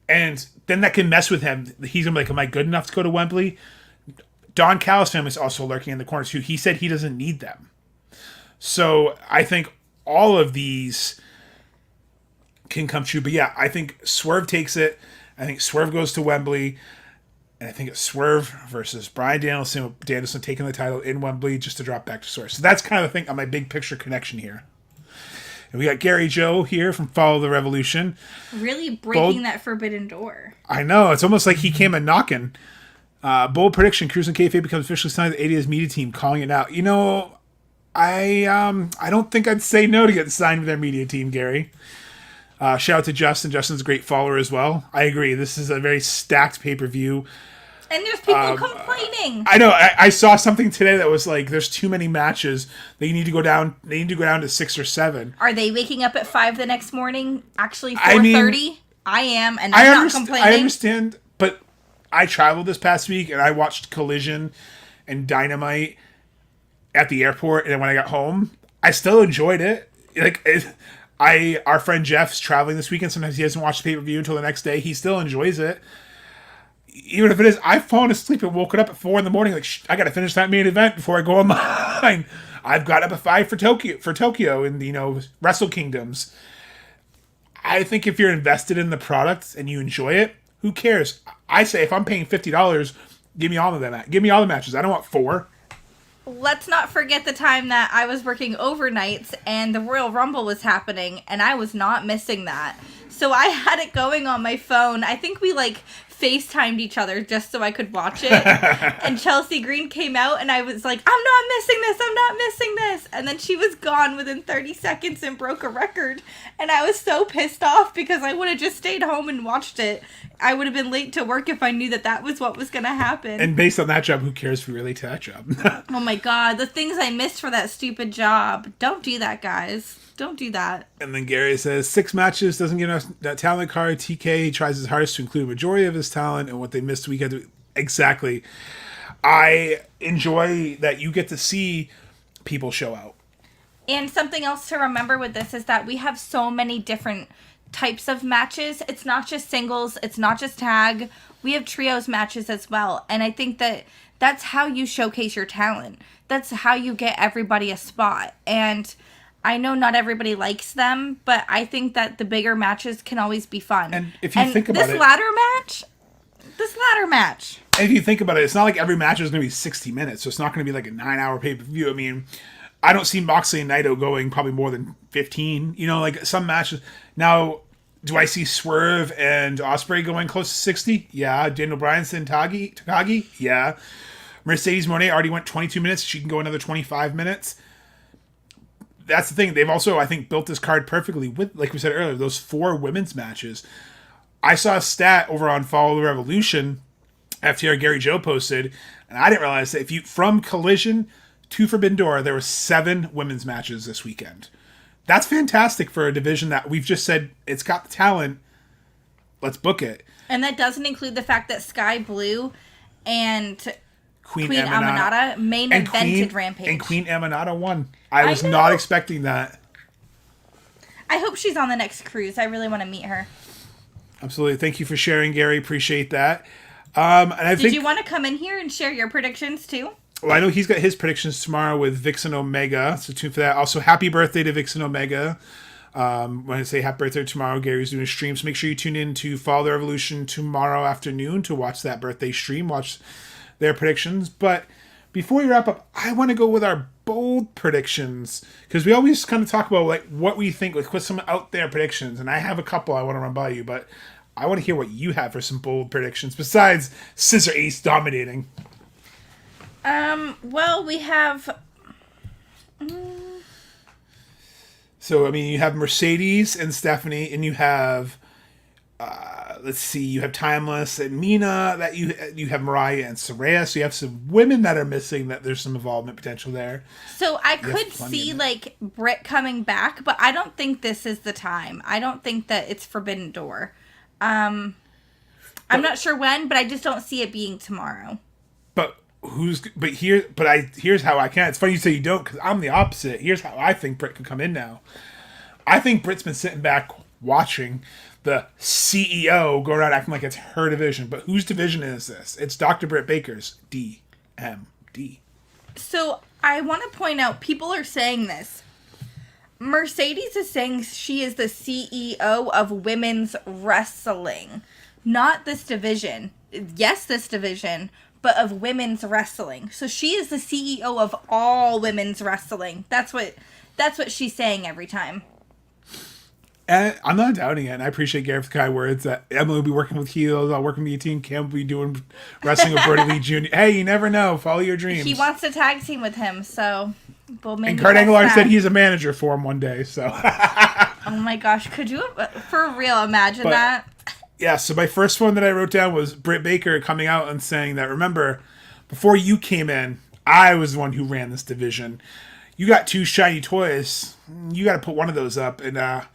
And then that can mess with him. He's going to be like, am I good enough to go to Wembley? Don Callis' family is also lurking in the corner, too. He said he doesn't need them. So I think all of these can come true. But yeah, I think Swerve takes it. I think Swerve goes to Wembley. And I think it's Swerve versus Bryan Danielson, with Danielson taking the title in Wembley just to drop back to Source. So that's kind of the thing on my big picture connection here. And we got Gary Joe here from Follow the Revolution. Really breaking that forbidden door. I know. It's almost like he came a knocking. Bold prediction, Cruising Kayfabe becomes officially signed to the ADS media team, calling it out. I don't think I'd say no to get signed with their media team, Gary. Shout out to Justin. Justin's a great follower as well. I agree. This is a very stacked pay-per-view. And there's people complaining. I know. I saw something today that was like, there's too many matches. They need to go down to 6 or 7. Are they waking up at 5 the next morning? Actually, 4:30? I am, and I'm not complaining. I understand, but I traveled this past week, and I watched Collision and Dynamite at the airport, and then when I got home, I still enjoyed it. Our friend Jeff's traveling this weekend. Sometimes he hasn't watched the pay-per-view until the next day. He still enjoys it. Even if it is, I've fallen asleep and woken up at 4 in the morning. Like, I got to finish that main event before I go on mine. I've got up at 5 for Tokyo in Wrestle Kingdoms. I think if you're invested in the product and you enjoy it, who cares? I say if I'm paying $50, give me all of them. Give me all the matches. I don't want 4. Let's not forget the time that I was working overnights and the Royal Rumble was happening, and I was not missing that. So I had it going on my phone. I think we FaceTimed each other just so I could watch it. And Chelsea Green came out and I was like, I'm not missing this. And then she was gone within 30 seconds and broke a record. And I was so pissed off because I would have just stayed home and watched it. I would have been late to work if I knew that was what was going to happen. And based on that job, who cares if you're late to that job? Oh my God, the things I missed for that stupid job. Don't do that, guys. Don't do that. And then Gary says, 6 matches doesn't get enough that talent card. TK tries his hardest to include a majority of his talent, and what they missed weekend. Exactly. I enjoy that you get to see people show out. And something else to remember with this is that we have so many different types of matches. It's not just singles. It's not just tag. We have trios matches as well. And I think that's how you showcase your talent. That's how you get everybody a spot. And I know not everybody likes them, but I think that the bigger matches can always be fun. And if you think about this ladder match. If you think about it, it's not like every match is going to be 60 minutes, so it's not going to be like a 9-hour pay-per-view. I mean, I don't see Moxley and Naito going probably more than 15. Like some matches. Now, do I see Swerve and Ospreay going close to 60? Yeah. Daniel Bryanson, Takagi? Yeah. Mercedes Moné already went 22 minutes. She can go another 25 minutes. That's the thing. They've also, I think, built this card perfectly with, like we said earlier, those 4 women's matches. I saw a stat over on Follow the Revolution FTR Gary Joe posted, and I didn't realize that from Collision to Forbidden Door, there were 7 women's matches this weekend. That's fantastic for a division that we've just said it's got the talent. Let's book it. And that doesn't include the fact that Sky Blue and Queen Aminata main evented Rampage. And Queen Aminata won. I was not expecting that. I hope she's on the next cruise. I really want to meet her. Absolutely. Thank you for sharing, Gary. Appreciate that. And Did you want to come in here and share your predictions too? Well, I know he's got his predictions tomorrow with Vixen Omega, so tune for that. Also, happy birthday to Vixen Omega. When I say happy birthday tomorrow, Gary's doing a stream, so make sure you tune in to Follow the Revolution tomorrow afternoon to watch that birthday stream, watch their predictions. But before we wrap up, I want to go with our bold predictions, because we always kind of talk about like what we think, like what's some out there predictions, and I have a couple I want to run by you, but I want to hear what you have for some bold predictions besides Scissor Ace dominating. Well, we have... So, I mean, you have Mercedes and Stephanie, and you have, let's see, you have Timeless and Mina, that you have Mariah and Saraya, so you have some women that are missing, that there's some involvement potential there. So I could see, like, Britt coming back, but I don't think this is the time. I don't think that it's Forbidden Door. I'm not sure when, but I just don't see it being tomorrow. Here's how I can. It's funny you say you don't, because I'm the opposite. Here's how I think Britt could come in now. I think Britt's been sitting back watching the CEO go around acting like it's her division. But whose division is this? It's Dr. Britt Baker's DMD. So I want to point out, people are saying this. Mercedes is saying she is the CEO of women's wrestling. Not this division. Yes, this division, but of women's wrestling. So she is the CEO of all women's wrestling. That's what she's saying every time. And I'm not doubting it, and I appreciate Gareth's kind words that Emily will be working with Heels, I'll working with your team, Cam will be doing wrestling with Brody Lee Jr. Hey, you never know. Follow your dreams. He wants to tag team with him, so we'll maybe. And Kurt Angle said he's a manager for him one day, so. Oh my gosh, could you, for real, imagine that? Yeah, so my first one that I wrote down was Britt Baker coming out and saying that, remember, before you came in, I was the one who ran this division. You got 2 shiny toys. You got to put one of those up, and I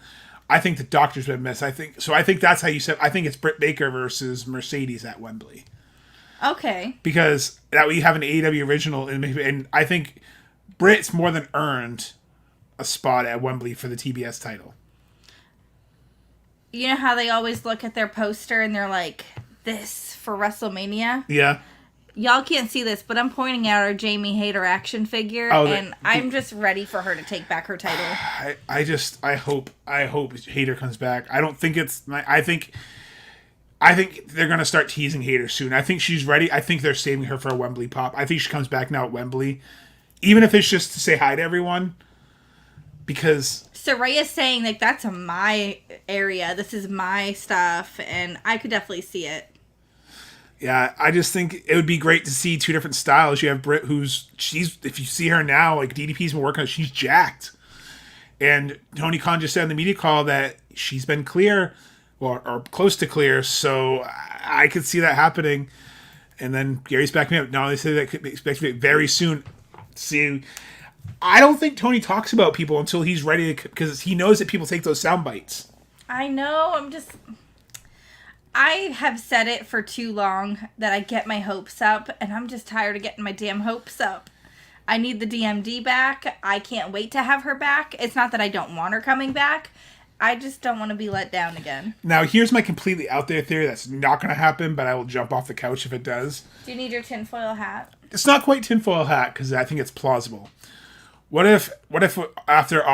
think the doctor's been missed. I think that's how you said. I think it's Britt Baker versus Mercedes at Wembley. Okay. Because that way you have an AEW original, and I think Britt's more than earned a spot at Wembley for the TBS title. You know how they always look at their poster and they're like, this for WrestleMania? Yeah. Y'all can't see this, but I'm pointing out our Jamie Hayter action figure, and I'm just ready for her to take back her title. I hope Hayter comes back. I don't think I think they're gonna start teasing Hayter soon. I think she's ready. I think they're saving her for a Wembley pop. I think she comes back now at Wembley, even if it's just to say hi to everyone. Because Saraya's saying, like, that's my area. This is my stuff, and I could definitely see it. Yeah, I just think it would be great to see 2 different styles. You have Britt, if you see her now, like DDP's been working on, she's jacked. And Tony Khan just said in the media call that she's been clear, or close to clear, so I could see that happening. And then Gary's backing me up. Now they say that could be expected very soon. See, I don't think Tony talks about people until he's ready to, because he knows that people take those sound bites. I know, I have said it for too long that I get my hopes up, and I'm just tired of getting my damn hopes up. I need the DMD back. I can't wait to have her back. It's not that I don't want her coming back. I just don't want to be let down again. Now, here's my completely out there theory that's not going to happen, but I will jump off the couch if it does. Do you need your tinfoil hat? It's not quite tinfoil hat, because I think it's plausible. What if after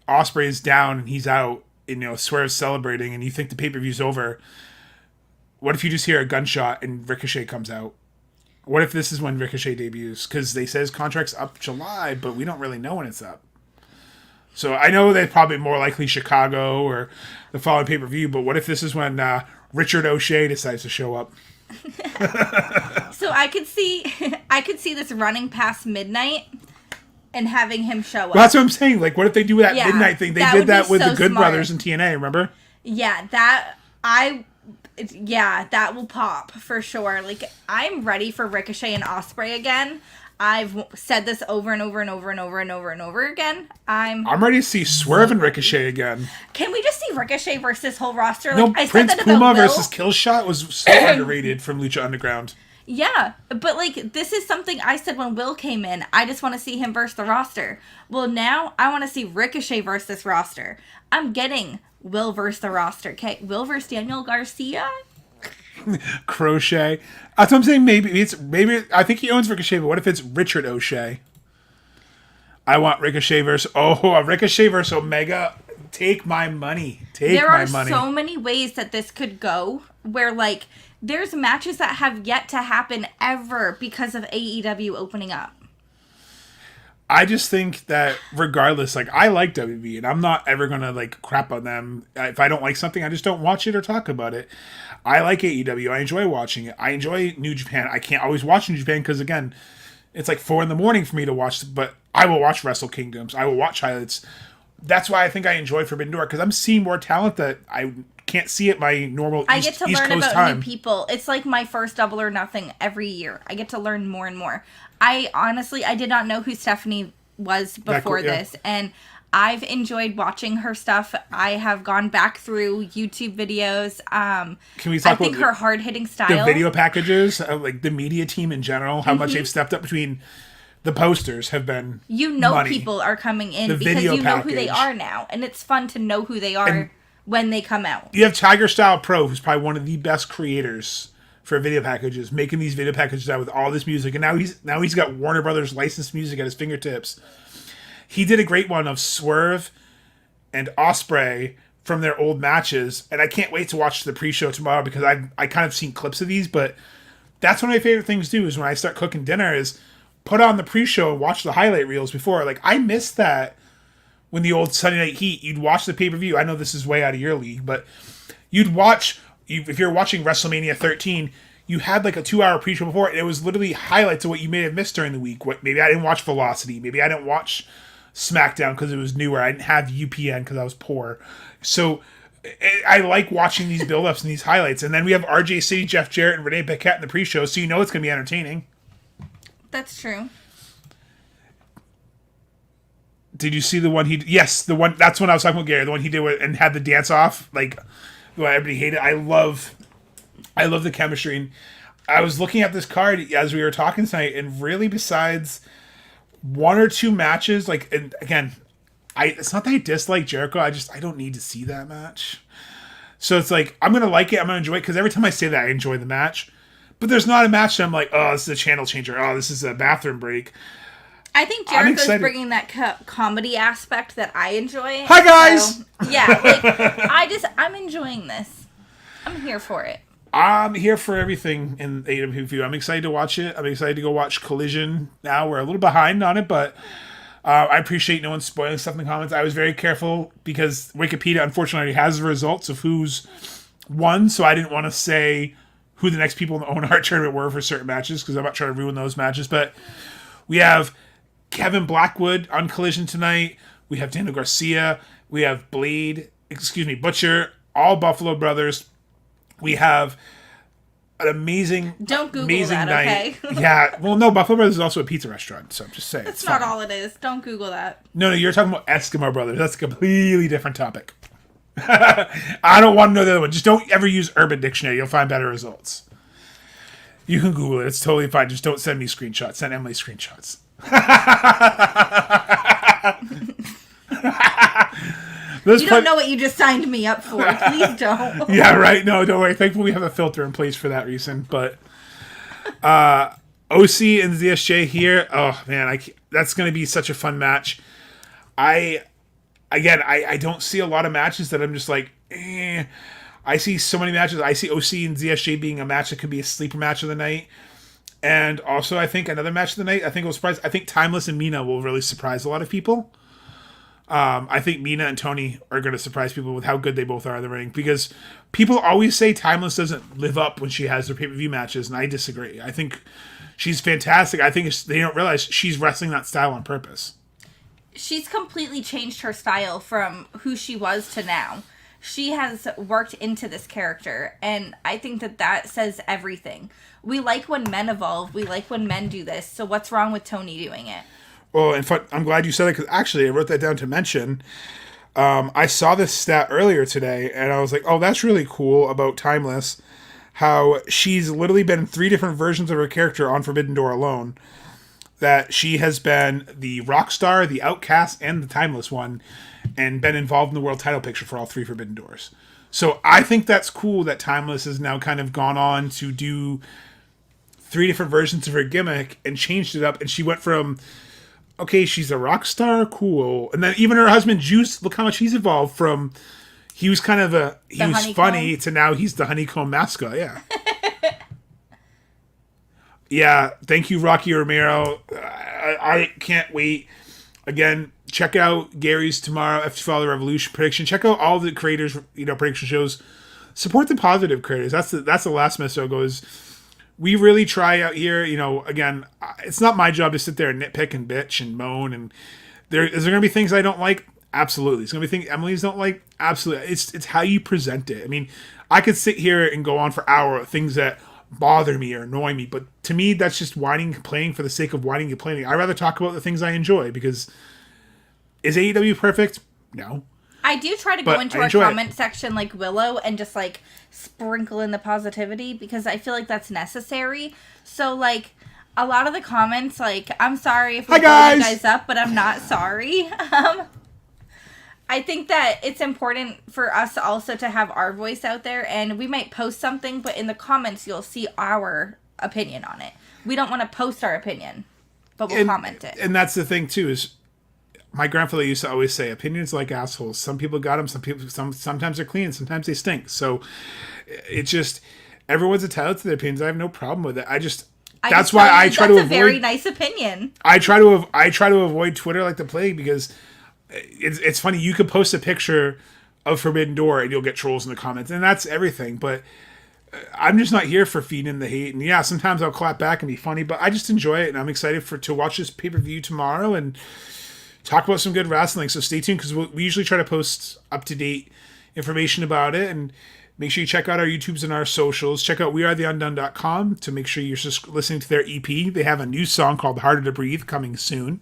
Osprey's down and he's out, and Swerve's celebrating, and you think the pay-per-view's over, what if you just hear a gunshot and Ricochet comes out? What if this is when Ricochet debuts? Because they say his contract's up July, but we don't really know when it's up. So I know that probably more likely Chicago or the following pay-per-view, but what if this is when Richard O'Shea decides to show up? So I could see this running past midnight and having him show up. Well, that's what I'm saying. Like, what if they do that midnight thing? They did that with the Good Brothers in TNA, remember? Yeah, that Yeah, that will pop for sure. Like, I'm ready for Ricochet and Osprey again. I've said this over and over and over and over and over and over again. I'm ready to see Swerve and Ricochet again. Can we just see Ricochet versus this whole roster? No, Like, I Prince said that Puma about Will. versus Killshot was so underrated from Lucha Underground. Yeah, but like, this is something I said when Will came in. I just want to see him versus the roster. Well, now I want to see Ricochet versus this roster. I'm getting Will versus the roster. Okay, Will versus Daniel Garcia. Crochet. That's what I'm saying. Maybe I think he owns Ricochet, but what if it's Richard O'Shea? I want Ricochet versus Ricochet versus Omega. Take my money. There are so many ways that this could go where, like, there's matches that have yet to happen ever because of AEW opening up. I just think that regardless, like, I like WB and I'm not ever going to, like, crap on them. If I don't like something, I just don't watch it or talk about it. I like AEW. I enjoy watching it. I enjoy New Japan. I can't always watch New Japan because, again, it's like 4 a.m. for me to watch, but I will watch Wrestle Kingdoms. I will watch highlights. That's why I think I enjoy Forbidden Door, because I'm seeing more talent that I can't see at my normal I get to East learn Coast about time. new people. It's like my first Double or Nothing every year. I get to learn more and more. I did not know who Stephanie was before this, and I've enjoyed watching her stuff. I have gone back through YouTube videos. Can we talk I think about her hard-hitting style. the video packages, like the media team in general, how much they've stepped up between the posters have been money. People are coming in The because video you know who they package. are now, and it's fun to know who they are when they come out. You have Tiger Style Pro, who's probably one of the best creators for video packages, making these video packages out with all this music, and now he's got Warner Brothers licensed music at his fingertips. He did a great one of Swerve and Osprey from their old matches, and I can't wait to watch the pre-show tomorrow because I kind of seen clips of these, but that's one of my favorite things to do is when I start cooking dinner is put on the pre-show and watch the highlight reels before. Like, I missed that when the old Sunday Night Heat, you'd watch the pay-per-view. I know this is way out of your league, but you'd watch, if you're watching WrestleMania 13, you had like a 2-hour pre-show before, and it was literally highlights of what you may have missed during the week. Maybe I didn't watch Velocity. Maybe I didn't watch SmackDown because it was newer. I didn't have UPN because I was poor. So I like watching these build-ups and these highlights. And then we have RJ City, Jeff Jarrett, and Renee Paquette in the pre-show, so you know it's going to be entertaining. That's true. Did you see the one Yes, the one. That's when I was talking about Gary. The one he did and had the dance off. Like, well, everybody hated. I love the chemistry. And I was looking at this card as we were talking tonight, and really, besides one or two matches, like, and again, it's not that I dislike Jericho. I don't need to see that match. So it's like, I'm gonna like it. I'm gonna enjoy it because every time I say that, I enjoy the match. But there's not a match that I'm like, oh, this is a channel changer. Oh, this is a bathroom break. I think Jericho's bringing that comedy aspect that I enjoy. Hi, guys! So, yeah, like, I'm enjoying this. I'm here for it. I'm here for everything in AEW. I'm excited to watch it. I'm excited to go watch Collision now. We're a little behind on it, but I appreciate no one spoiling stuff in the comments. I was very careful because Wikipedia, unfortunately, has the results of who's won, so I didn't want to say who the next people in the Owen Hart tournament were for certain matches because I'm not trying to ruin those matches. But we have Kevin Blackwood on Collision tonight. We have Daniel Garcia. We have Butcher, all Buffalo Brothers. We have an amazing, don't Google amazing that, night. Okay? Yeah, well, no, Buffalo Brothers is also a pizza restaurant, so I'm just saying. That's not all it is. Don't Google that. No, you're talking about Eskimo Brothers. That's a completely different topic. I don't want to know the other one. Just don't ever use Urban Dictionary. You'll find better results. You can Google it. It's totally fine. Just don't send me screenshots. Send Emily screenshots. You don't know what you just signed me up for. Please don't. Yeah, right. No, don't worry. Thankfully, we have a filter in place for that reason. But OC and ZSJ here. Oh man, that's going to be such a fun match. I don't see a lot of matches that I'm just like, eh. I see so many matches. I see OC and ZSJ being a match that could be a sleeper match of the night. And also, I think another match of the night, I think Timeless and Mina will really surprise a lot of people. I think Mina and Tony are going to surprise people with how good they both are in the ring. Because people always say Timeless doesn't live up when she has their pay-per-view matches, and I disagree. I think she's fantastic. I think they don't realize she's wrestling that style on purpose. She's completely changed her style from who she was to now. she has worked into this character, and I think that says everything. We like when men evolve. We like when men do this. So what's wrong with Tony doing it? Well, in fact, I'm glad you said it because actually I wrote that down to mention. I saw this stat earlier today, and I was like, "Oh, that's really cool about Timeless." How she's literally been in 3 different versions of her character on Forbidden Door alone. That she has been the rock star, the outcast, and the timeless one, and been involved in the world title picture for all 3 Forbidden Doors. So I think that's cool that Timeless has now kind of gone on to do 3 different versions of her gimmick and changed it up. And she went from, okay, she's a rock star, cool. And then even her husband, Juice, look how much he's evolved from, he was kind of he was funny, to now he's the honeycomb mascot, yeah. Yeah, thank you, Rocky Romero. I can't wait. Again, check out Gary's tomorrow, FT Follow Revolution prediction. Check out all the creators, prediction shows. Support the positive creators. That's the last message I'll go is, we really try out here, again, it's not my job to sit there and nitpick and bitch and moan. And is there going to be things I don't like? Absolutely. It's going to be things Emily's don't like? Absolutely. It's how you present it. I mean, I could sit here and go on for hours of things that bother me or annoy me, but to me, that's just whining and complaining for the sake of whining and complaining. I'd rather talk about the things I enjoy, because is AEW perfect? No. I do try to go into our comment section like Willow and just like sprinkle in the positivity, because I feel like that's necessary. So like a lot of the comments, like, I'm sorry if we brought you guys up, but I'm not sorry. I think that it's important for us also to have our voice out there, and we might post something, but in the comments you'll see our opinion on it. We don't want to post our opinion, but we'll comment it. And that's the thing too, is my grandfather used to always say, opinions like assholes. Some people got them, sometimes they're clean, sometimes they stink. So it's just, everyone's entitled to their opinions. I have no problem with it. That's why I try to avoid. That's a very nice opinion. I try to avoid Twitter like the plague, because it's funny. You could post a picture of Forbidden Door and you'll get trolls in the comments, and that's everything. But I'm just not here for feeding the hate. And yeah, sometimes I'll clap back and be funny, but I just enjoy it, and I'm excited to watch this pay-per-view tomorrow and talk about some good wrestling. So stay tuned, because we usually try to post up-to-date information about it. And make sure you check out our YouTubes and our socials. Check out wearetheundone.com to make sure you're just listening to their EP. They have a new song called Harder to Breathe coming soon.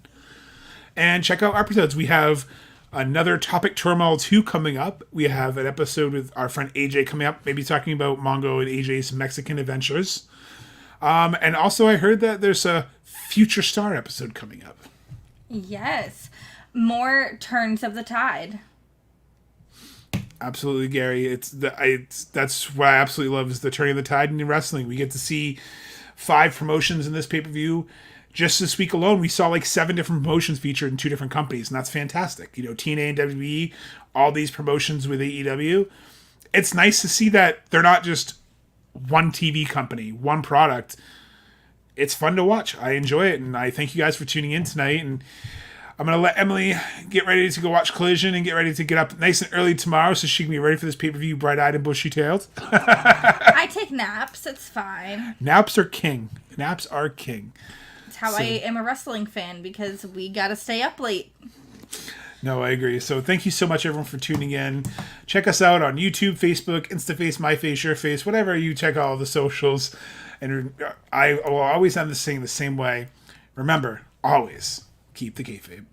And check out our episodes. We have another Topic Turmoil 2 coming up. We have an episode with our friend AJ coming up, maybe talking about Mongo and AJ's Mexican adventures. And also I heard that there's a Future Star episode coming up. Yes. More turns of the tide. Absolutely, Gary. That's what I absolutely love, is the turning of the tide in wrestling. We get to see 5 promotions in this pay-per-view. Just this week alone, we saw like 7 different promotions featured in 2 different companies, and that's fantastic. TNA and WWE, all these promotions with AEW. It's nice to see that they're not just one TV company, one product. It's fun to watch. I enjoy it, and I thank you guys for tuning in tonight. And I'm going to let Emily get ready to go watch Collision and get ready to get up nice and early tomorrow so she can be ready for this pay-per-view bright-eyed and bushy-tailed. I take naps. It's fine. Naps are king. Naps are king. It's how I am a wrestling fan, because we got to stay up late. No, I agree. So thank you so much, everyone, for tuning in. Check us out on YouTube, Facebook, InstaFace, MyFace, YourFace, whatever you check all the socials. And I will always end this saying the same way. Remember, always keep the kayfabe.